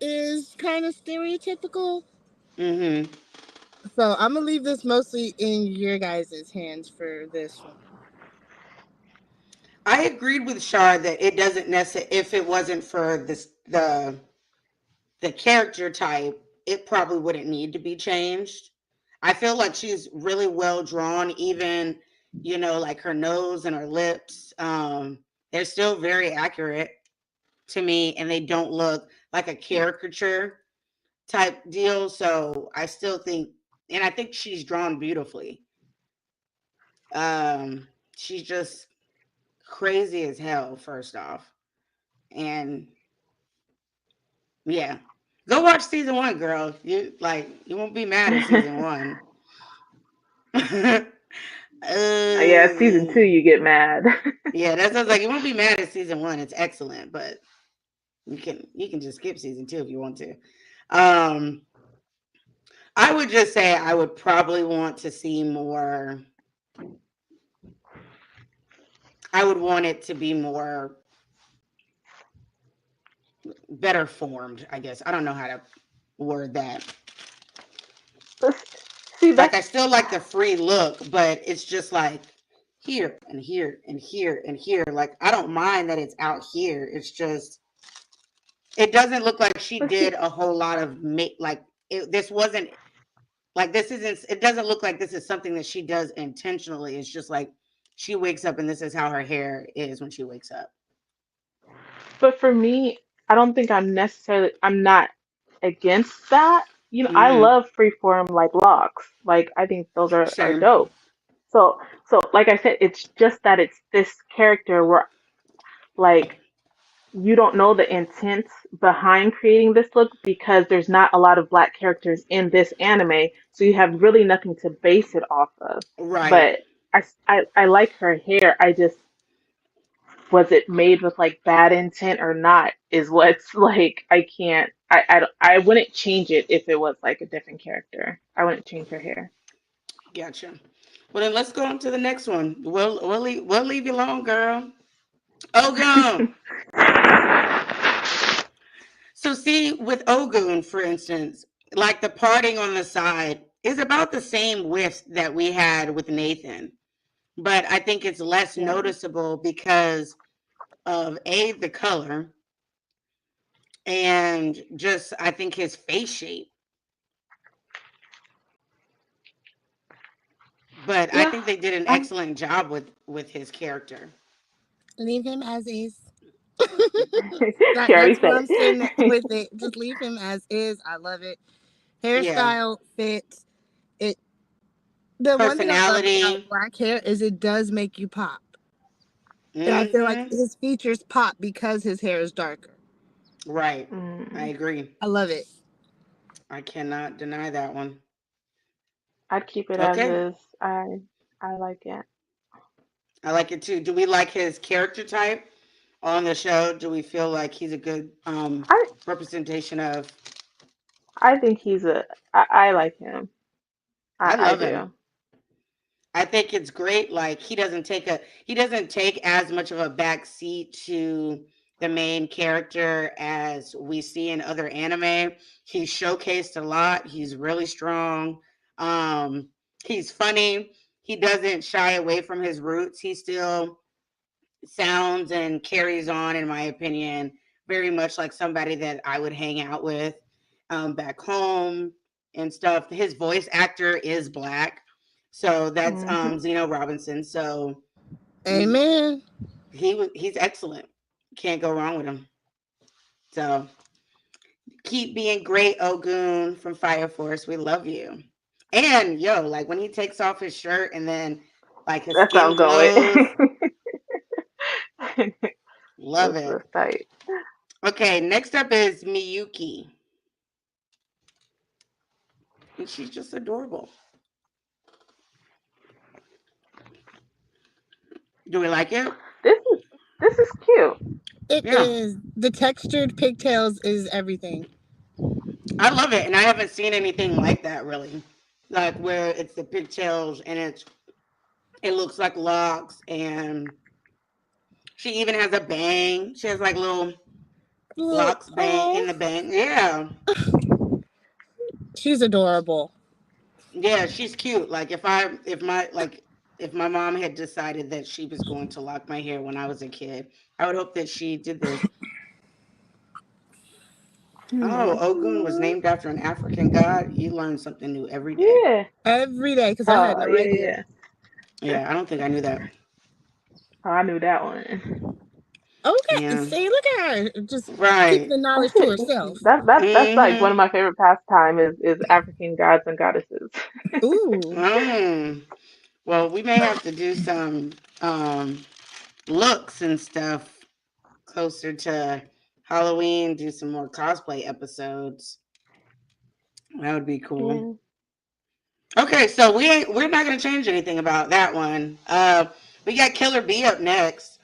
G: is kind of stereotypical.
C: Mm-hmm.
G: So I'm gonna leave this mostly in your guys' hands for this one.
C: I agreed with Shar that it doesn't necessarily, if it wasn't for this the character type, it probably wouldn't need to be changed. I feel like she's really well drawn, even, you know, like her nose and her lips. They're still very accurate to me, and they don't look like a caricature type deal. So I still think, and I think she's drawn beautifully. She's just crazy as hell, first off. And yeah. Go watch season one, girl. You like, you won't be mad at season one. uh,
D: Yeah, season 2 you get mad.
C: yeah, that sounds like you won't be mad at season one. It's excellent, but you can just skip season two if you want to. Um, I would just say I would probably want to see more. I would want it to be more better formed, I guess. I don't know how to word that.
D: See,
C: Like,
D: that's
C: I still like the free look, but it's just like here and here and here and here. Like, I don't mind that it's out here. It's just, it doesn't look like she
D: but
C: did
D: see,
C: a whole lot of make, like, this wasn't like, this isn't, it doesn't look like this is something that she does intentionally. It's just like she wakes up and this is how her hair is when she wakes up.
D: but for me, I don't think I'm not against that. I
C: Mm-hmm.
D: love freeform like locks. Like I think those are
C: Same.
D: dope. So like I said, it's just that it's this character where like you don't know the intent behind creating this look because there's not a lot of black characters in this anime, so you have really nothing to base it off of.
C: Right.
D: But I like her hair. I just was it made with like bad intent or not is what's like I can't I wouldn't change it if it was like a different character. I wouldn't change her hair.
C: Gotcha. Well, then let's go on to the next one. We'll leave you alone, girl. Ogun. So see, with Ogun, for instance, like the parting on the side is about the same width that we had with Nathan, but I think it's less
D: Yeah.
C: noticeable because of the color, and just I think his face shape. But I
D: Yeah.
C: think they did an
D: Um
C: excellent job with his character.
G: Leave him as is.
D: she already
G: That's where
D: said
G: I'm sitting
D: it.
G: with it. Just leave him as is. I love it.
C: Yeah,
G: Hairstyle fits. It. The one thing I love about
C: personality.
G: black hair is it does make you pop. And I feel like
C: Mm-hmm.
G: his features pop because his hair is darker.
C: Right. I
D: Mm,
C: agree.
G: I love it.
C: I cannot deny that one.
D: I'd keep it as
C: Okay.
D: is. I like it.
C: I like it too. Do we like his character type on the show? Do we feel like he's a good
D: I
C: representation of?
D: I think I like him.
C: I
D: I
C: love him.
D: do.
C: I think it's great. Like he doesn't take as much of a back seat to the main character as we see in other anime. He's showcased a lot. He's really strong. Um, he's funny. He doesn't shy away from his roots. He still sounds and carries on, in my opinion, very much like somebody that I would hang out with back home and stuff. His voice actor is black, so that's
D: Hmm.
C: Zeno Robinson. So he
G: Amen.
C: he's excellent. Can't go wrong with him. So keep being great, Ogun from Fire Force. We love you. And yo, like when he takes off his shirt and then like his
D: That's what
C: skin
D: I'm going.
C: glows, love it.
D: That's tight.
C: Okay, next up is Miyuki. And she's just adorable. Do we like it?
D: This is cute.
G: It
C: Yeah.
G: is the textured pigtails is everything.
C: I love it. And I haven't seen anything like that really. Like where it's the pigtails and it looks like locks and she even has a bang. She has like little
G: Look,
C: locks bang in
G: oh,
C: the bang. Yeah.
G: she's adorable.
C: Yeah, she's cute. Like if my mom had decided that she was going to lock my hair when I was a kid, I would hope that she did this. Oh,
D: Hmm.
C: Ogun was named after an African god. You learn something new every day.
D: Yeah.
G: Every day, because I had
D: Oh
G: no
D: yeah,
G: idea.
D: yeah.
C: Yeah, I don't think I knew that.
D: Oh, I knew that one.
G: Okay,
C: Yeah.
G: see, look at her, just keeping
C: Right.
G: the knowledge
D: That's
G: to
D: it.
G: herself.
D: That's like one
C: Mm-hmm.
D: of my favorite pastime is African gods and goddesses.
G: Ooh,
C: Well, we may have to do some looks and stuff closer to Halloween, do some more cosplay episodes. That would be cool.
D: Yeah.
C: Okay, so we're not gonna change anything about that one. We got Killer B up next,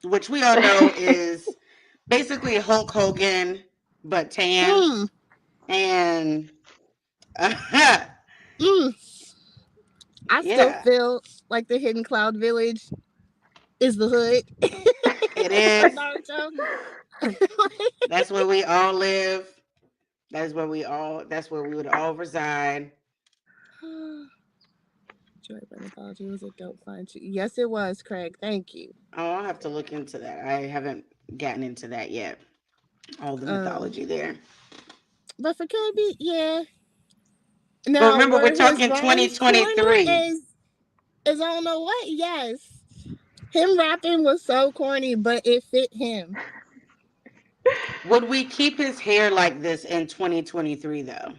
C: which we all know is basically Hulk Hogan but tan.
G: mm,
C: And
G: mm. I still
C: yeah,
G: feel like the Hidden Cloud Village is the hood
C: it
G: of
C: is.
G: Naruto.
C: That's where we all live. That's where we would all reside.
G: Joy by mythology was a dope find. Yes, it was, Craig. Thank you.
C: Oh, I'll have to look into that. I haven't gotten into that yet. All the
G: Um,
C: mythology there.
G: but for Kirby, yeah.
C: But
G: Now,
C: remember, we're
G: were his
C: talking
G: rhymes corny
C: 2023.
G: as I don't know what? Yes. Him rapping was so corny, but it fit him.
C: Would we keep his hair like this in 2023 though?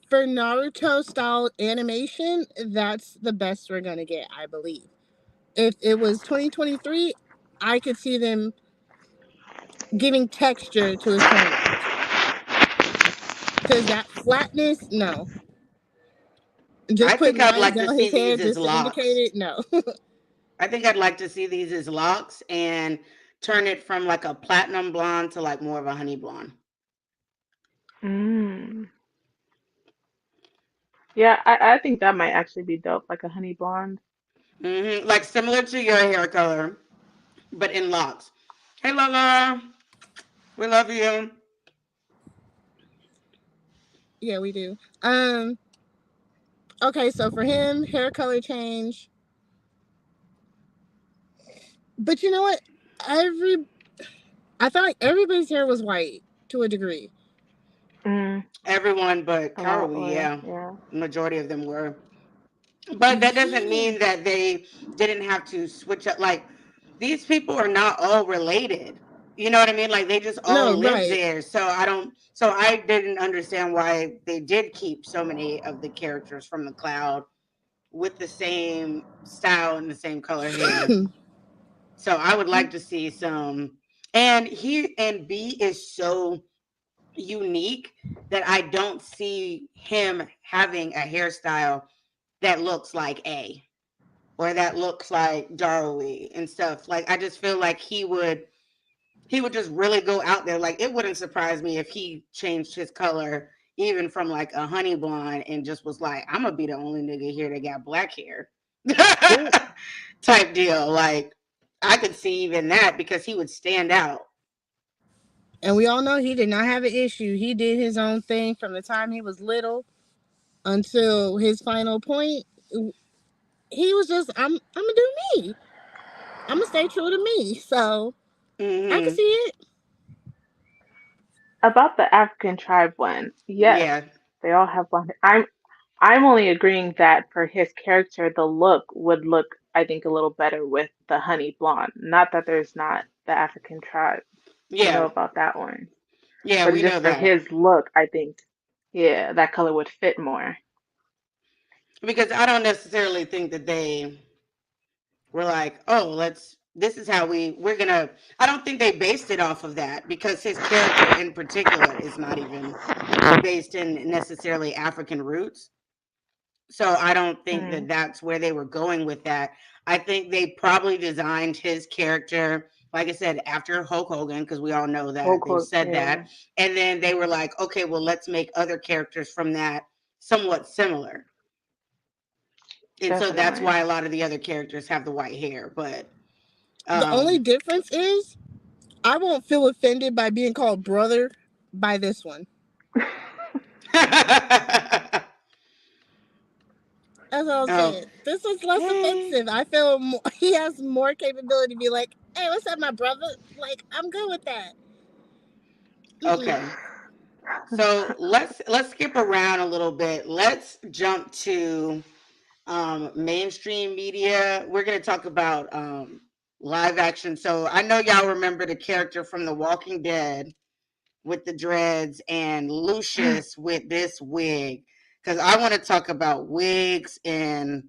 G: For Naruto style animation, that's the best we're gonna get, I believe. If it was 2023, I could see them giving texture to his cornrows. Because that flatness, no.
C: I
G: Just
C: think
G: putting
C: I'd
G: lines
C: like to
G: down
C: see
G: his hair
C: these as
G: just to indicate
C: locks.
G: it, no.
C: I think I'd like to see these as locks and turn it from like a platinum blonde to like more of a honey blonde.
D: Mm. Yeah, I think that might actually be dope, like a honey blonde.
C: Like similar to your hair color, but in locks. Hey, Lola, we love you.
G: Yeah, we do. Okay, so for him, hair color change. But you know what? Every I thought like everybody's hair was white to a degree.
D: Mm.
C: Everyone but
D: A lot
C: Karoe,
D: were,
C: yeah.
D: yeah.
C: Majority of them were. But that doesn't
G: Yeah.
C: mean that they didn't have to switch up. Like, these people are not all related. You know what I mean? Like, they just all
G: No,
C: live
G: right.
C: there. So I didn't understand why they did keep so many of the characters from the cloud with the same style and the same color hair. So I would like to see some. And B is so unique that I don't see him having a hairstyle that looks like A, or that looks like Darui and stuff. Like, I just feel like he would just really go out there. Like, it wouldn't surprise me if he changed his color even from like a honey blonde and just was like, I'm gonna be the only nigga here that got black hair. Type deal. Like, I could see even that because he would stand out.
G: And we all know he did not have an issue. He did his own thing from the time he was little until his final point. He was just, I'm gonna do me. I'm gonna stay true to me. So I can see it.
D: About the African tribe one, yes,
C: Yeah.
D: they all have blonde hair. I'm only agreeing that for his character, the look would look, I think, a little better with the honey blonde. Not that there's not the African tribe. We know
C: Yeah.
D: about that one.
C: Yeah,
D: But
C: we know
D: just for
C: that.
D: his look, I think, yeah, that color would fit more.
C: Because I don't necessarily think that they were like, oh, this is how we're gonna, I don't think they based it off of that, because his character in particular is not even based in necessarily African roots. So I don't think that
D: Mm.
C: that's where they were going with that. I think they probably designed his character, like I said, after Hulk Hogan, because we all know that they've said
D: Yeah,
C: that. And then they were like, okay, well, let's make other characters from that somewhat similar. And so that's
D: definitely.
C: why a lot of the other characters have the white hair. But
G: The only
C: um
G: difference is I won't feel offended by being called brother by this one. That's all I'm
C: oh,
G: saying. This was less offensive. I feel he has more capability to be like, "Hey, what's up, my brother?" Like, I'm good with that. Mm-mm.
C: okay. So let's skip around a little bit. Let's jump to mainstream media. We're going to talk about live action. So I know y'all remember the character from The Walking Dead with the dreads and Lucius with this wig, because I want to talk about wigs in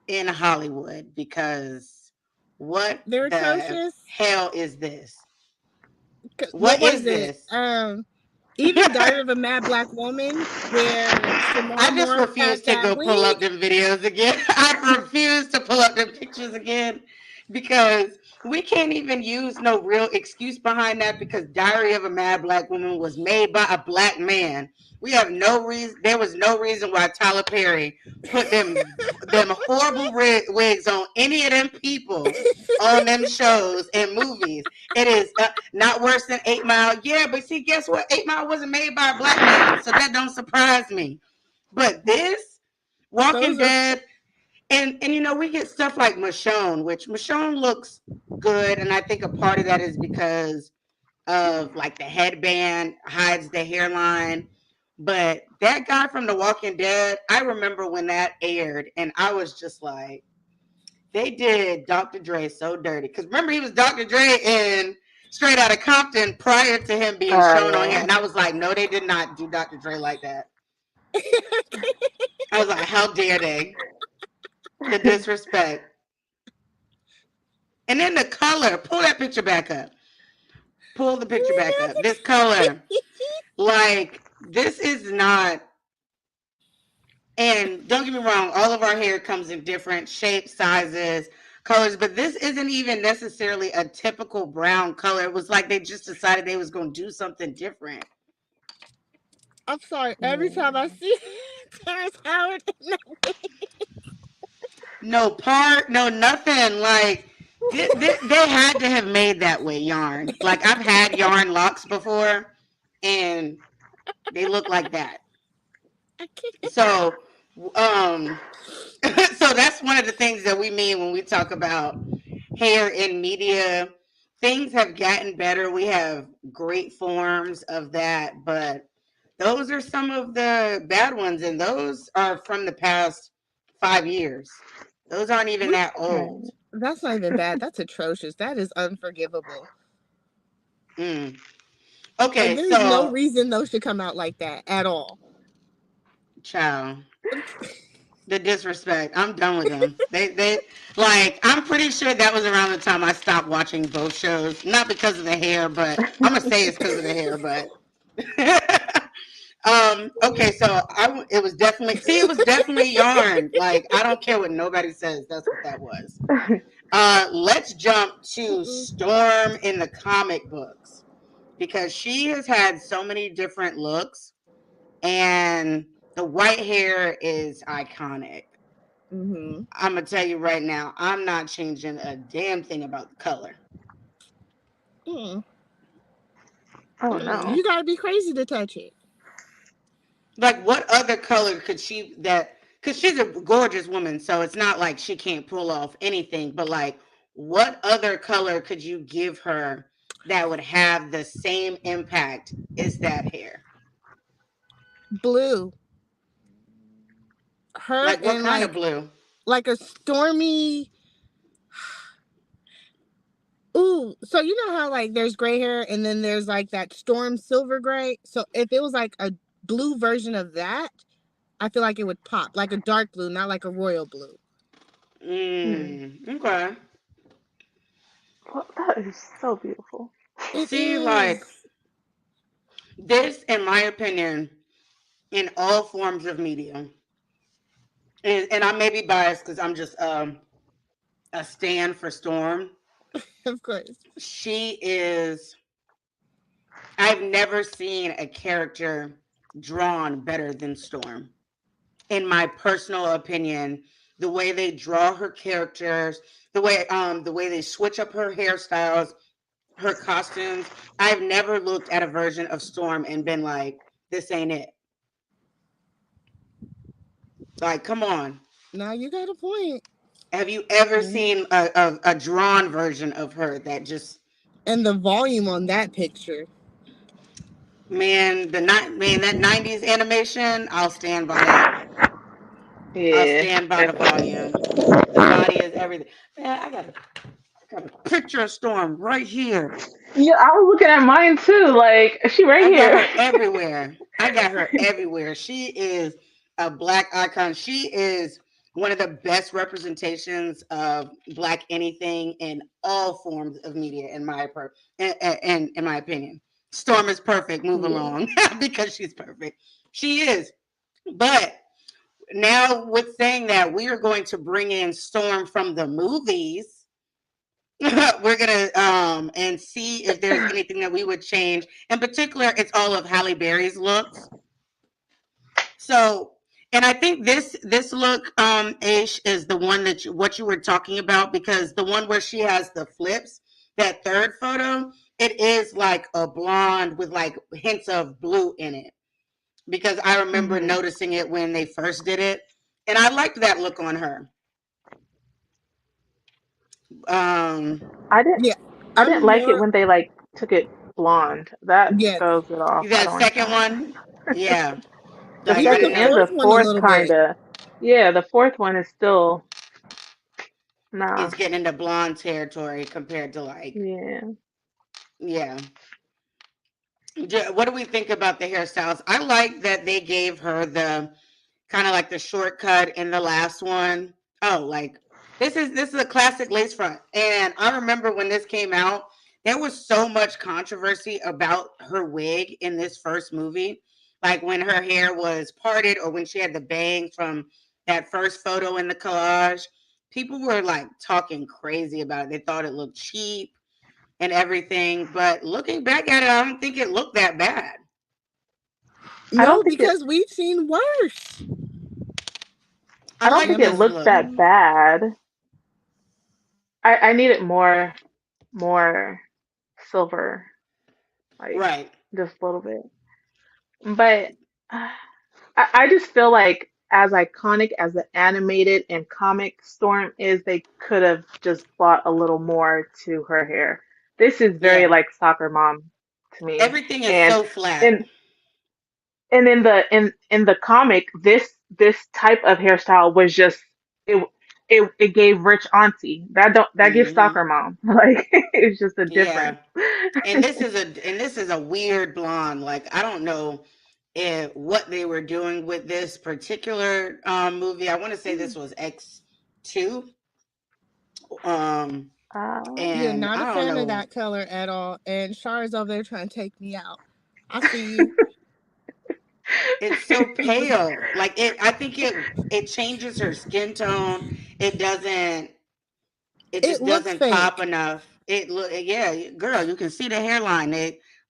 C: Hollywood, because what
G: They're
C: the
G: atrocious.
C: hell is this?
G: What
C: What
G: was
C: is
G: it?
C: this?
G: Even Diary of a Mad Black Woman, where
C: I
G: Shamar
C: just
G: Moore
C: refuse
G: had
C: to
G: that
C: go pull up
G: wig.
C: them videos again. I refuse to pull up them pictures again, because we can't even use no real excuse behind that, because Diary of a Mad Black Woman was made by a black man. We have no reason. There was no reason why Tyler Perry put them horrible wigs on any of them people on them shows and movies. It is not worse than 8 Mile. Yeah, but see, guess what? 8 Mile wasn't made by a black man, so that don't surprise me. But this Walking
G: Those are
C: Dead, and you know, we get stuff like Michonne, which Michonne looks good, and I think a part of that is because of like the headband hides the hairline. But that guy from The Walking Dead, I remember when that aired, and I was just like, they did Dr. Dre so dirty. Because remember, he was Dr. Dre in Straight Outta Compton prior to him being shown on here.
D: Yeah.
C: And I was like, no, they did not do Dr. Dre like that. I was like, how dare they? The disrespect. And then the color. Pull that picture back up. Pull the picture back up. This color. Like, this is not. And don't get me wrong, all of our hair comes in different shapes, sizes, colors, but this isn't even necessarily a typical brown color. It was like they just decided they was going to do something different.
G: I'm sorry. Every time I see Terrence Howard,
C: No part, no nothing. Like, they had to have made that way yarn. Like, I've had yarn locks before, and they look like that.
G: I can't.
C: So, um, so that's one of the things that we mean when we talk about hair in media. Things have gotten better. We have great forms of that, but those are some of the bad ones, and those are from the past 5 years. Those aren't even that old.
D: Right.
G: That's not even bad. That's atrocious. That is unforgivable.
C: Mm.
G: Like,
C: Okay,
G: there's no
C: so
G: reason those should come out like that at all.
C: child, the disrespect. I'm done with them. They like. I'm pretty sure that was around the time I stopped watching both shows. Not because of the hair, but I'm gonna say it's because of the hair. But Okay, so it was definitely see, it was definitely yarn. Like I don't care what nobody says. That's what that was. Let's jump to
G: Mm-mm.
C: Storm in the comic books because she has had so many different looks, and the white hair is iconic.
G: Mm-hmm.
C: I'm gonna tell you right now, I'm not changing a damn thing about the color.
G: Mm.
D: Oh
G: Mm-mm.
D: no.
G: You gotta be crazy to touch it.
C: Like, what other color could she that? Because she's a gorgeous woman, so it's not like she can't pull off anything. But like, what other color could you give her that would have the same impact as that hair?
G: Blue. Her
C: Like, what
G: in
C: kind of blue?
G: like a stormy. Ooh, so you know how like there's gray hair and then there's like that storm silver gray. So if it was like a blue version of that, I feel like it would pop like a dark blue, not like a royal blue.
D: Hmm.
C: Okay.
D: Well, that is so beautiful.
G: It
C: See, like
G: is.
C: this, in my opinion, in all forms of media, and I may be biased because I'm just a stand for Storm.
G: Of course.
C: She is. I've never seen a character drawn better than Storm. In my personal opinion, the way they draw her characters, the way they switch up her hairstyles, her costumes. I've never looked at a version of Storm and been like, this ain't it. Like, come on.
G: Now you got a point.
C: Have you ever
G: Mhm.
C: seen a drawn version of her that just
G: And the volume on that picture.
C: man that 90s animation, I'll stand by that. I'll
D: Yeah,
C: stand by the
D: definitely.
C: volume. The body is everything. Man, I got a picture of Storm right here.
D: Yeah, I was looking at mine too. Like, she right
C: I got
D: here.
C: her everywhere. I got her everywhere. She is a black icon. She is one of the best representations of black anything in all forms of media, in my opinion. Storm is perfect. Move
D: Yeah.
C: along because she's perfect. She is. But now, with saying that, we are going to bring in Storm from the movies. We're gonna and see if there's anything that we would change. In particular, it's all of Halle Berry's looks. So, and I think this look, Aish, is the one that what you were talking about because the one where she has the flips, that third photo, it is like a blonde with like hints of blue in it. Because I remember
D: Hmm.
C: noticing it when they first did it, and I liked that look on her. Um,
D: I didn't.
G: Yeah.
D: I didn't
G: I'm
D: like it
G: more
D: when they like took it blonde. That
G: yes.
D: throws it off. I
C: the
D: don't like
C: second
D: that.
C: one, yeah,
D: The
C: like I
G: Even
C: didn't
D: second
G: the
C: know.
D: and
G: fourth
D: the
G: one a
D: fourth,
G: little bit.
D: kinda. Yeah, the fourth one is still nah.
C: It's getting into blonde territory compared to like,
D: Yeah.
C: yeah. What do we think about the hairstyles? I like that they gave her the kind of like the shortcut in the last one. Oh, like this is a classic lace front. And I remember when this came out, there was so much controversy about her wig in this first movie. Like when her hair was parted or when she had the bangs from that first photo in the collage. People were like talking crazy about it. They thought it looked cheap and everything. But looking back at it, I don't think it looked that bad.
D: I don't
G: No,
D: think it.
G: because we've seen worse.
C: I
D: I don't
C: like
D: think
G: And
D: it
C: this
D: looks
C: look.
D: that bad. I needed more silver, like
C: Right.
D: just a little bit. But I just feel like as iconic as the animated and comic Storm is, they could have just brought a little more to her hair. This is very
C: Yeah.
D: like soccer mom to me.
C: Everything is
D: And
C: so flat.
D: and and in the comic, this type of hairstyle was just it it gave rich auntie. That gives
C: Hmm.
D: soccer mom. Like it's just a
C: Yeah.
D: difference.
C: And this is a weird blonde. Like I don't know what they were doing with this particular movie. I want to say this was X2. Um
G: yeah,
C: and
G: not a
C: I don't
G: fan of
C: know.
G: that color at all. And Shara's over there trying to take me out. I see you.
C: It's so pale. Like I think it changes her skin tone. It doesn't it
G: It
C: just
G: looks
C: doesn't pop
G: fake.
C: enough. It look yeah, girl, you can see the hairline.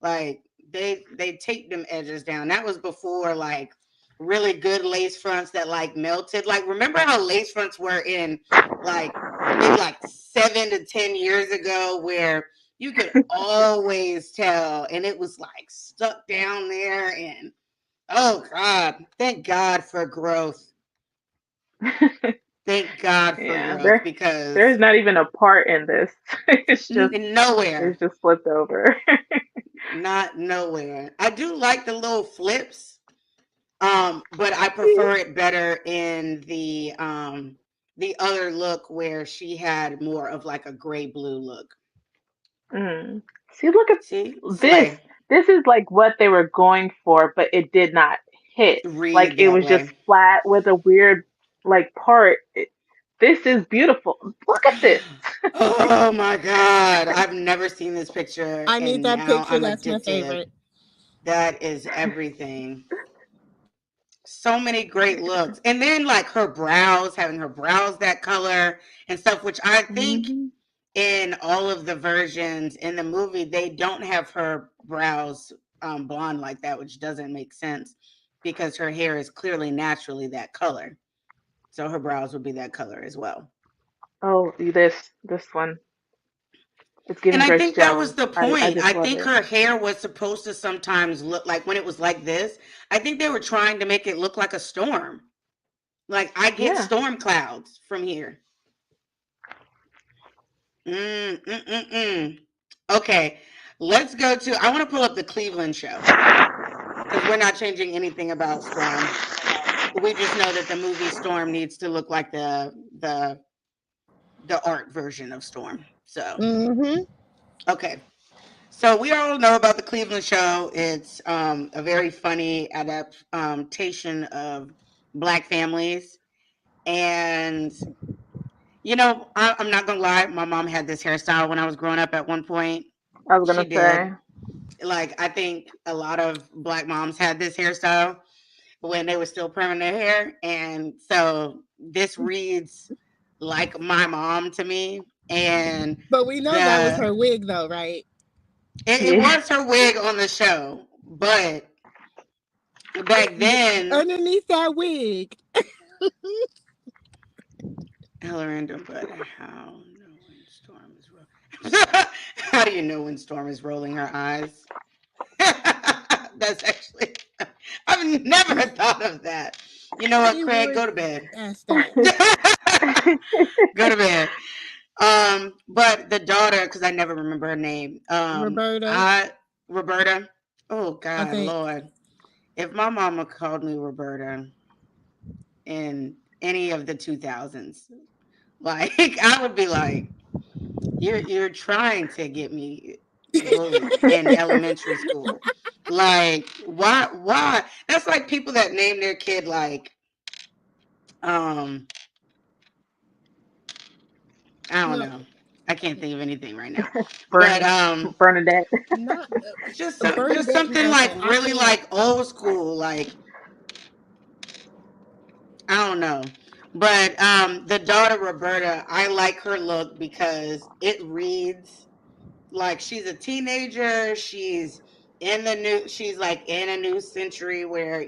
C: Like they take them edges down. That was before like really good lace fronts that like melted. Like remember how lace fronts were in like maybe like 7 to 10 years ago where you could always tell and it was like stuck down there and oh God, thank God for growth. Thank God for
D: Yeah,
C: growth
D: there's
C: because
D: not even a part in this.
C: nowhere.
D: It's just flipped over.
C: Not nowhere. I do like the little flips, but I prefer it better in the other look where she had more of like a gray blue look.
D: Mm. See, look at
C: See,
D: this.
C: slay
D: This is like what they were going for, but it did not hit. Like
C: read
D: it
C: that
D: was just
C: way.
D: flat with a weird like part. This is beautiful. Look at this.
C: Oh my God, I've never seen this picture,
G: I need
C: and
G: that
C: now
G: picture.
C: I'm
G: That's my
C: addicted.
G: favorite.
C: That is everything. So many great looks, and then like her brows, having her brows that color and stuff, which I think
D: Hmm.
C: in all of the versions in the movie, they don't have her brows blonde like that, which doesn't make sense because her hair is clearly naturally that color. So her brows would be that color as well.
D: Oh, this one. It's
C: And
D: giving
C: I
D: Grace
C: think that was
D: Jones.
C: the
D: I
C: point.
D: just
C: I
D: love
C: think
D: it.
C: her hair was supposed to sometimes look like when it was like this. I think they were trying to make it look like a storm. Like I get
D: Yeah,
C: storm clouds from here. Mm, mm, mm, mm. Okay, let's go to. I want to pull up the Cleveland show because we're not changing anything about Storm. We just know that the movie Storm needs to look like the art version of Storm. So
G: Mm-hmm.
C: okay, so we all know about the Cleveland show. It's a very funny adaptation of Black families, and I'm not gonna lie. My mom had this hairstyle when I was growing up. At one point,
D: I was
C: she
D: gonna say.
C: did. Like I think a lot of Black moms had this hairstyle when they were still perming their hair. And so this reads like my mom to me. And
G: But we know that was
C: the
G: her wig, though, right?
C: it
D: Yeah.
C: was her wig on the show, but back then,
G: Underneath that wig.
C: Hilarinder, but how know when Storm is rolling? How do you know when Storm is rolling her eyes? That's actually, I've never thought of that. You know what,
G: She
C: Craig?
G: would
C: Go to bed.
G: ask that.
C: Go to bed. But the daughter, because I never remember her name.
G: Roberta,
C: I Roberta. Oh
G: I
C: God,
G: think.
C: Lord! If my mama called me Roberta in any of the 2000s, like I would be like, you're trying to get me bullied in elementary school. Like, why? That's like people that name their kid like, um, I don't
G: No,
C: know. I can't think of anything right now. But
D: Bernie, Bernadette.
G: not
C: just
G: Bernadette.
C: something
G: Okay,
C: like
G: I
C: really
G: can't.
C: like old school, like I don't know. But the daughter Roberta, I like her look because it reads like she's a teenager. She's like in a new century where,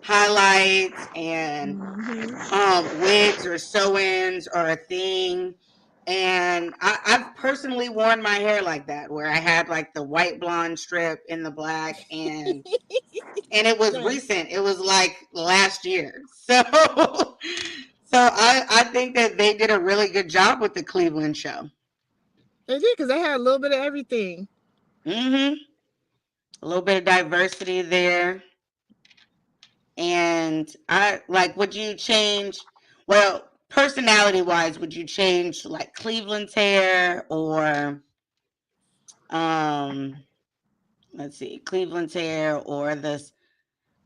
C: highlights and
G: Hmm.
C: wigs or sew-ins are a thing. And I've personally worn my hair like that, where I had like the white blonde strip in the black, and it was
G: Nice.
C: recent. It was like last year. So I think that they did a really good job with the Cleveland show.
G: They did because they had a little bit of everything.
C: Hmm. A little bit of diversity there. And I like, would you change, well, personality wise, would you change like Cleveland's hair or, um, let's see, Cleveland's hair or this?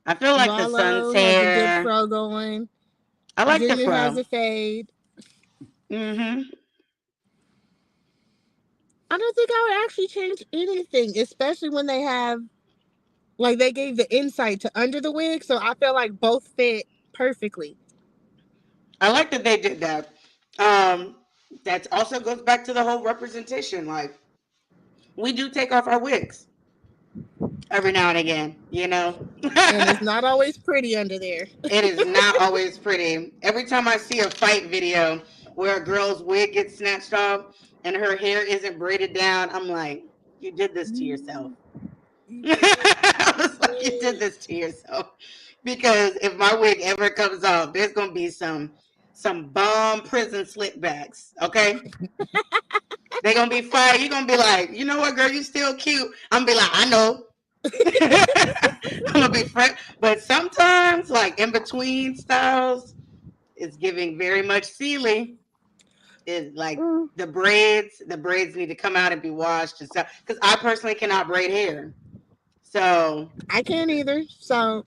C: I feel like the son's
G: Rollo has a good
C: hair.
G: fro going.
C: I like the
G: Junior has
C: fro.
G: a fade.
C: Hmm.
G: I don't think I would actually change anything, especially when they have Like they gave the inside to under the wig, so I feel like both fit perfectly.
C: I like that they did that. Um, that also goes back to the whole representation. Like we do take off our wigs every now and again, you know.
G: And it's not always pretty under there.
C: It is not always pretty. Every time I see a fight video where a girl's wig gets snatched off and her hair isn't braided down, I'm like, you did this to yourself. I was like, you did this to yourself. Because if my wig ever comes off, there's gonna be some bomb prison slickbacks. Okay, they're gonna be fired. You're gonna be like, you know what, girl, you still cute. I'm gonna be like, I know. I'm gonna be fresh, but sometimes, like in between styles, it's giving very much Sealy. It's like the braids need to come out and be washed and stuff. Because I personally cannot braid hair, so
G: I can't either. So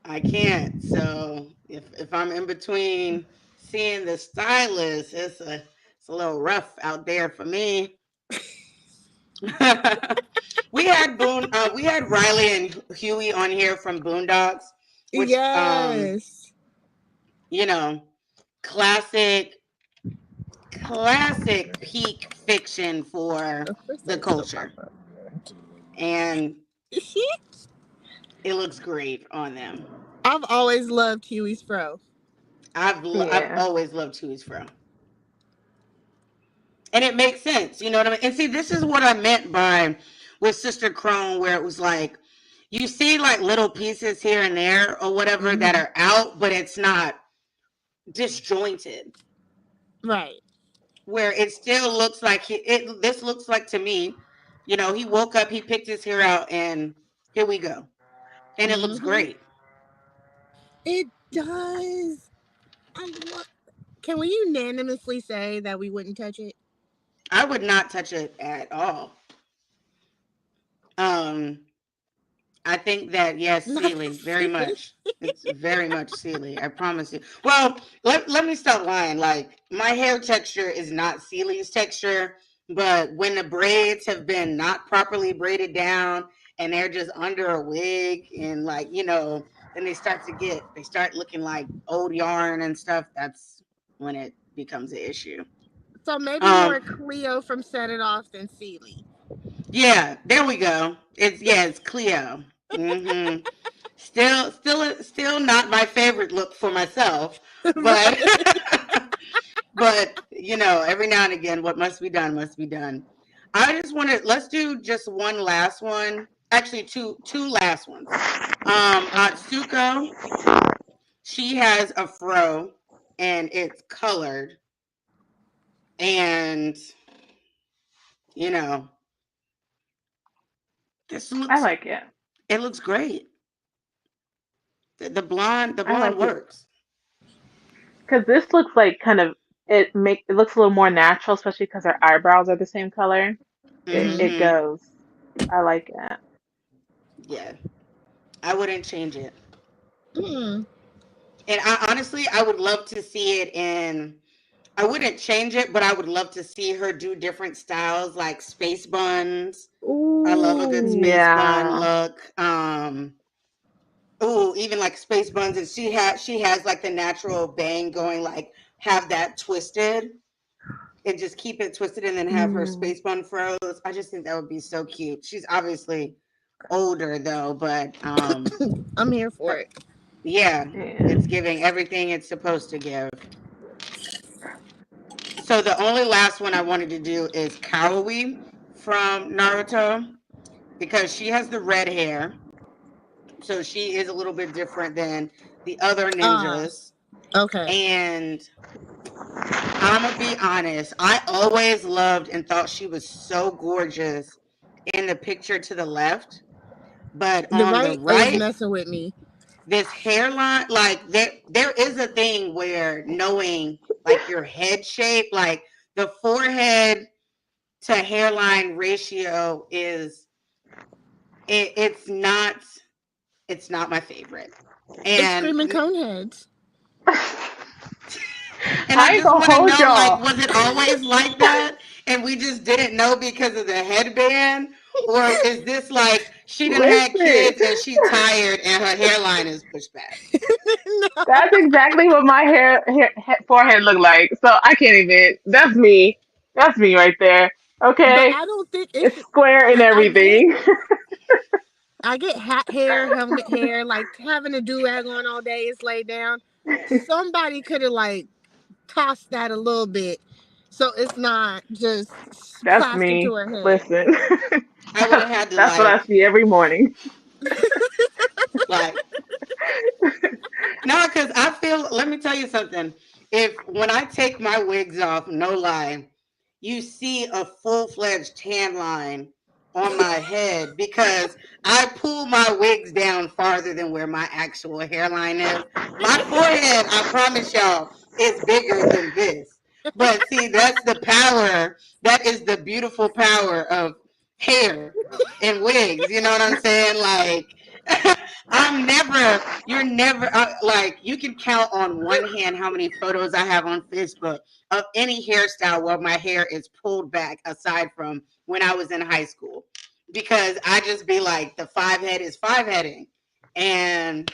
C: I can't. So if I'm in between seeing the stylist, it's a little rough out there for me. we had Riley and Huey on here from Boondocks, which
G: yes,
C: you know, classic peak fiction for the culture, and it looks great on them.
G: I've always loved Huey's fro.
C: I've always loved Huey's fro. And it makes sense, you know what I mean? And see, this is what I meant by with Sister Crone, where it was like, you see like little pieces here and there or whatever that are out, but it's not disjointed.
G: Right.
C: Where it still looks like this looks like to me, you know, he woke up, he picked his hair out, and here we go. And it looks great.
G: It does. Can we unanimously say that we wouldn't touch it?
C: I would not touch it at all. I think that, yes, Sealy, very much. It's very much Sealy, I promise you. Well, let me stop lying. Like, my hair texture is not Sealy's texture, but when the braids have been not properly braided down and they're just under a wig and, like, you know, then they start looking like old yarn and stuff, that's when it becomes an issue.
G: So maybe more Cleo from Set It Off than Sealy.
C: Yeah, there we go. It's Cleo. Mm-hmm. Still not my favorite look for myself, but but you know, every now and again, what must be done must be done. Let's do just one last one. Actually, two last ones. Atsuko, she has a fro and it's colored, and you know,
D: I like it.
C: It looks great. The blonde
D: like
C: works.
D: Because this looks like it looks a little more natural, especially because her eyebrows are the same color. It goes. I like it.
C: Yeah, I wouldn't change it.
G: Mm.
C: And I would love to see it in. I wouldn't change it, but I would love to see her do different styles, like space buns.
G: Ooh,
C: I love a good space bun look. Even like space buns, and she has like the natural bang going, like have that twisted, and just keep it twisted, and then have her space bun froze. I just think that would be so cute. She's obviously older though, but
G: I'm here for it.
C: Yeah, it's giving everything it's supposed to give. So the only last one I wanted to do is Kaori from Naruto, because she has the red hair. So she is a little bit different than the other ninjas.
G: Okay.
C: And I'm going to be honest, I always loved and thought she was so gorgeous in the picture to the left. But on the right
G: is messing with me.
C: This hairline, like there is a thing where knowing like your head shape, like the forehead to hairline ratio is it's not my favorite. And
G: it's screaming coneheads.
C: And I just want to know, like, was it always like that? And we just didn't know because of the headband? Or is this like she done had
D: Listen,
C: kids and she tired and her hairline is pushed back.
G: No,
D: that's exactly what my forehead looked like. So I can't even. That's me. That's me right there.
G: but
D: Okay,
G: I don't think
D: it's
G: it's.
D: square and
G: I get
D: everything.
G: I get hat hair, helmet hair, like having a do rag on all day is laid down. Somebody could have like tossed that a little bit, so it's not just
D: That's
G: plastered to
D: me.
G: her head.
D: Listen,
C: I would have had to
D: that's what I
C: like
D: see every morning.
C: like no, because I feel. Let me tell you something. If when I take my wigs off, no lie, you see a full fledged tan line on my head because I pull my wigs down farther than where my actual hairline is. My forehead, I promise y'all, is bigger than this. But see, that's the power. That is the beautiful power of hair and wigs. You know what I'm saying? Like, I'm never, you're never, like, you can count on one hand how many photos I have on Facebook of any hairstyle where my hair is pulled back aside from when I was in high school. Because I just be like, the five head is five heading. And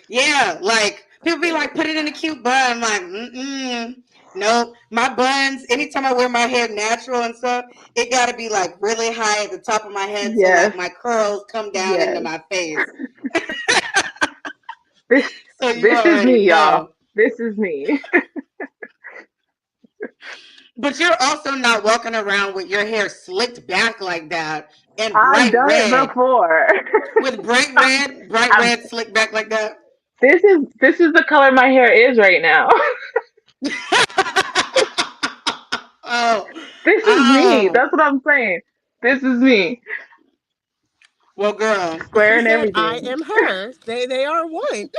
C: yeah, like people be like, put it in a cute bun. I'm like, nope. My buns, anytime I wear my hair natural and stuff, it got to be like really high at the top of my head. So
D: Yes,
C: like my curls come down into
D: yes.
C: my face.
D: This
C: So you
D: this is
C: already
D: me, y'all.
C: know.
D: This is me.
C: But you're also not walking around with your hair slicked back like that and
D: I've
C: bright
D: done it
C: red
D: before.
C: with bright
D: I've,
C: red slicked back like that.
D: this is the color my hair is right now.
C: Oh,
D: This is me.
C: oh.
D: That's what I'm saying. This is me.
C: Well, girl.
D: Square
G: She
D: and
G: said, "I
D: everything.
G: am her." They are one.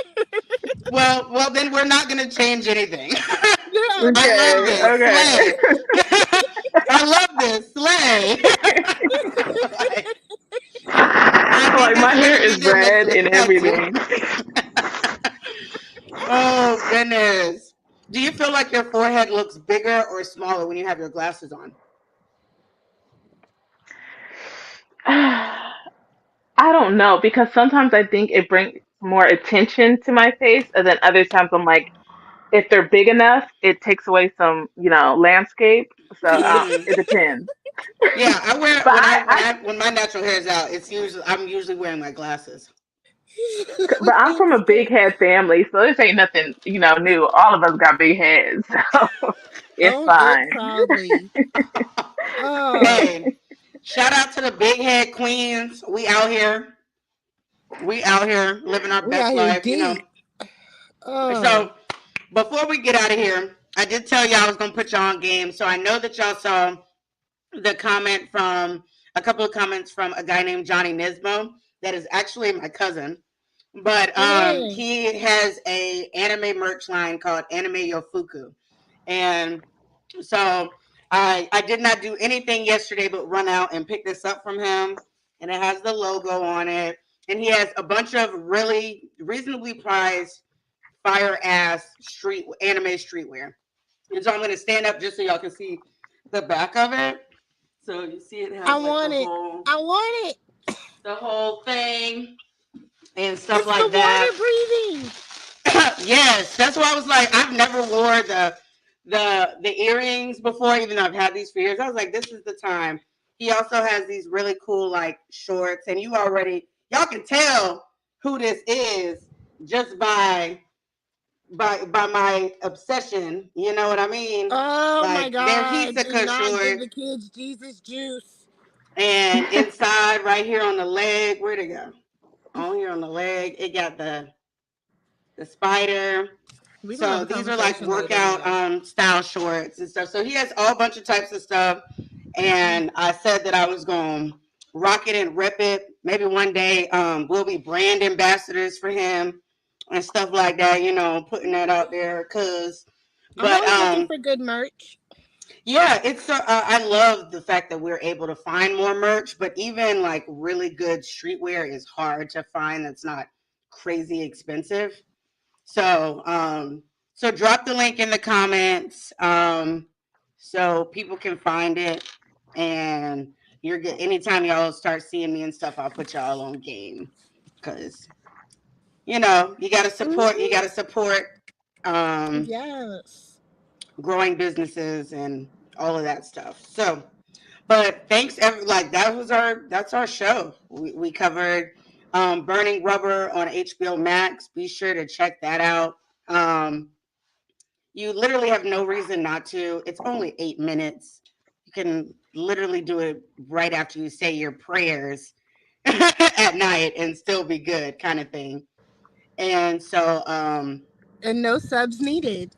C: Well, then we're not going to change anything.
G: Yeah,
C: I
G: that's
C: love
D: Okay,
G: fine.
C: this.
D: okay.
C: Slay. I love this. Slay. Like, I think
D: Like my
C: that's what
D: hair
C: you
D: is
C: need to look,
D: red
C: look
D: and
C: up to.
D: everything.
C: Oh, goodness. Do you feel like your forehead looks bigger or smaller when you have your glasses on?
D: I don't know because sometimes I think it brings more attention to my face, and then other times I'm like, if they're big enough, it takes away some, landscape. So
C: Hmm.
D: it depends.
C: Yeah, I wear
D: But I
C: when my natural hair is out. It's usually I'm usually wearing my glasses.
D: but I'm from a big
G: Landscape.
D: head family, so this ain't nothing, new. All of us got big heads, so it's
G: Own it
D: fine.
G: proudly. Oh,
C: Hey, shout out to the big head queens. We out here. We out here living our
G: we out
C: best
G: here
C: life, you know.
G: deep. Oh,
C: So before we get out of here, I did tell y'all I was gonna put y'all on game. So I know that y'all saw the comment from a couple of comments from a guy named Johnny Nismo that is actually my cousin. But
G: hey.
C: he has a anime merch line called Anime Yofuku. And so I did not do anything yesterday but run out and pick this up from him. And it has the logo on it. And he has a bunch of really reasonably priced fire ass street anime streetwear. And so I'm gonna stand up just so y'all can see the back of it. So you see it
G: I
C: has like
G: want it. I want it.
C: the whole thing and stuff
G: It's the
C: like that.
G: water breathing.
C: Yes, that's why I was like, I've never wore the earrings before, even though I've had these for years. I was like, this is the time. He also has these really cool like shorts, and y'all can tell who this is just by my obsession. You know what I mean?
G: Oh my
C: Like they're
G: God. Do
C: Hisoka
G: not give the
C: shorts,
G: kids Jesus juice.
C: and inside right here on the leg, where'd it go? On here on the leg, it got the spider.
G: We're gonna have
C: So
G: a
C: these are like
G: conversation later,
C: workout
G: man.
C: style shorts and stuff. So he has all bunch of types of stuff. And I said that I was going to rock it and rip it. Maybe one day we'll be brand ambassadors for him and stuff like that, you know, putting that out there.
G: I'm
C: But
G: always looking for good merch.
C: yeah, I love the fact that we're able to find more merch, but even like really good streetwear is hard to find that's not crazy expensive. So, so drop the link in the comments, so people can find it and you're good. Anytime y'all start seeing me and stuff, I'll put y'all on game because you got to support. You got to support
G: Yes.
C: growing businesses and all of that stuff. So, but thanks, like that's our show. We covered Burning Rubber on HBO Max. Be sure to check that out. Um, you literally have no reason not to. It's only 8 minutes. You can literally do it right after you say your prayers at night and still be good, kind of thing. And so,
G: And no subs needed.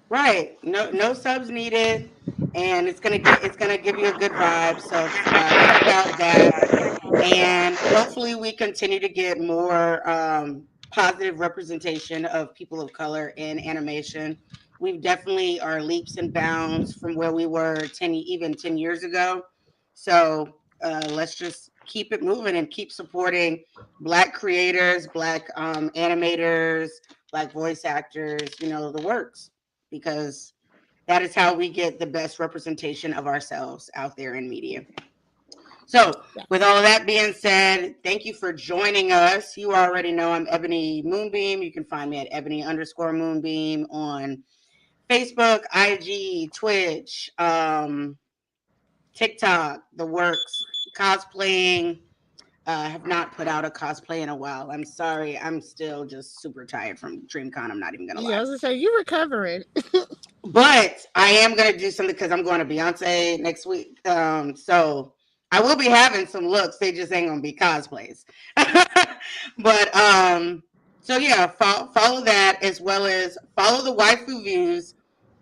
C: right, no subs needed, and it's gonna give you a good vibe. So check out that. And hopefully we continue to get more positive representation of people of color in animation. We definitely are leaps and bounds from where we were even 10 years ago. So let's just keep it moving and keep supporting Black creators, Black animators, Black voice actors, the works, because that is how we get the best representation of ourselves out there in media. So, with all of that being said, thank you for joining us. You already know I'm Ebony Moonbeam. You can find me at Ebony_Moonbeam on Facebook, IG, Twitch, TikTok, the works, cosplaying. Have not put out a cosplay in a while. I'm sorry. I'm still just super tired from DreamCon. I'm not even gonna
G: Yeah, I
C: lie.
G: was gonna say you recovering.
C: But I am gonna do something because I'm going to Beyonce next week. So I will be having some looks. They just ain't gonna be cosplays. But so yeah, follow that as well as follow the Waifu Views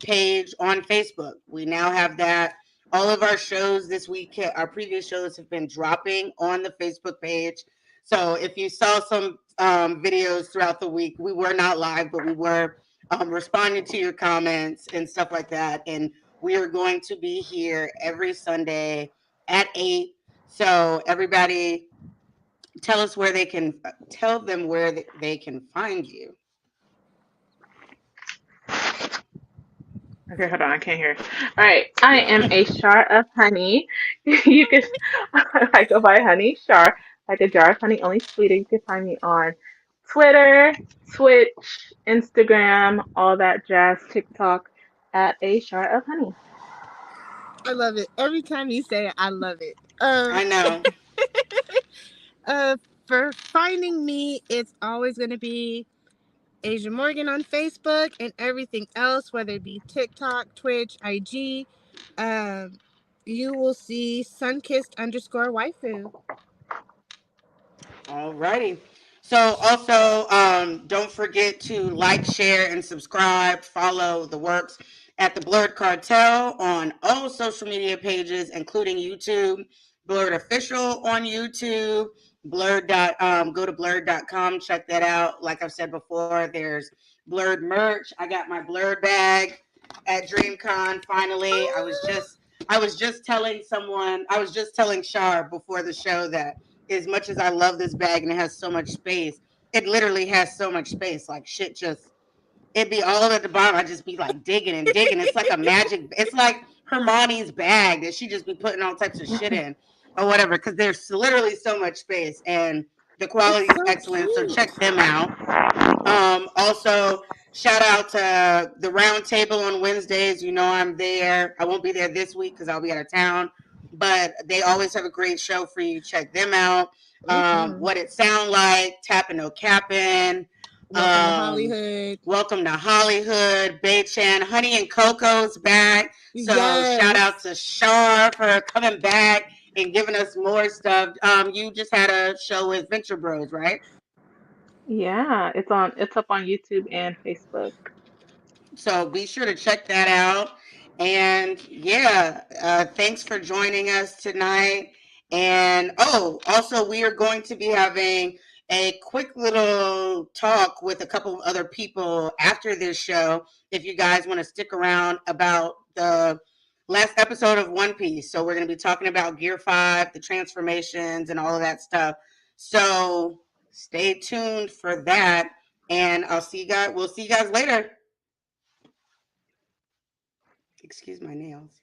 C: page on Facebook. We now have that. All of our shows this week, our previous shows have been dropping on the Facebook page. So if you saw some videos throughout the week, we were not live, but we were responding to your comments and stuff like that. And we are going to be here every Sunday at 8. So everybody, tell them where they can find you.
D: Okay, hold on, I can't hear. All right, I am a Shar of Honey. You can, I go by Honey Shar, like a jar of honey, only sweeter. You can find me on Twitter, Twitch, Instagram, all that jazz, TikTok, at a Shar of Honey.
G: I love it. Every time you say it, I love it.
C: I know.
G: Uh, for finding me, it's always gonna be Asia Morgan on Facebook and everything else, whether it be TikTok, Twitch, IG. Um, you will see sunkissed_waifu.
C: Alrighty. So also, don't forget to like, share, and subscribe. Follow the works at the Blurred Cartel on all social media pages, including YouTube. Blurred Official on YouTube. Go to blurred.com. Check that out. Like I've said before, there's Blurred merch. I got my Blurred bag at DreamCon. Finally, I was just telling Shar before the show that as much as I love this bag and it has so much space, it literally has so much space. Like shit just it'd be all at the bottom. I'd just be like digging and digging. It's like a magic, it's like Hermione's bag that she just be putting all types of shit in or whatever, because there's literally so much space and the quality
G: It's
C: is
G: so
C: excellent. So
G: cute.
C: check them out. Also, shout out to the round table on Wednesdays. You know I'm there. I won't be there this week because I'll be out of town, but they always have a great show for you. Check them out.
G: Mm-hmm.
C: What it sound like, tapping no capping.
G: Welcome to Hollywood.
C: Welcome to Hollywood, Bay-chan, Honey and Coco's back. So shout
G: Yes.
C: out to Shar for coming back and giving us more stuff. You just had a show with Venture Bros, right?
D: Yeah, it's up on YouTube and Facebook.
C: So be sure to check that out. And yeah, thanks for joining us tonight. And also, we are going to be having a quick little talk with a couple of other people after this show. If you guys want to stick around about the last episode of One Piece. So we're going to be talking about Gear 5, the transformations, and all of that stuff. So stay tuned for that. And we'll see you guys later. Excuse my nails.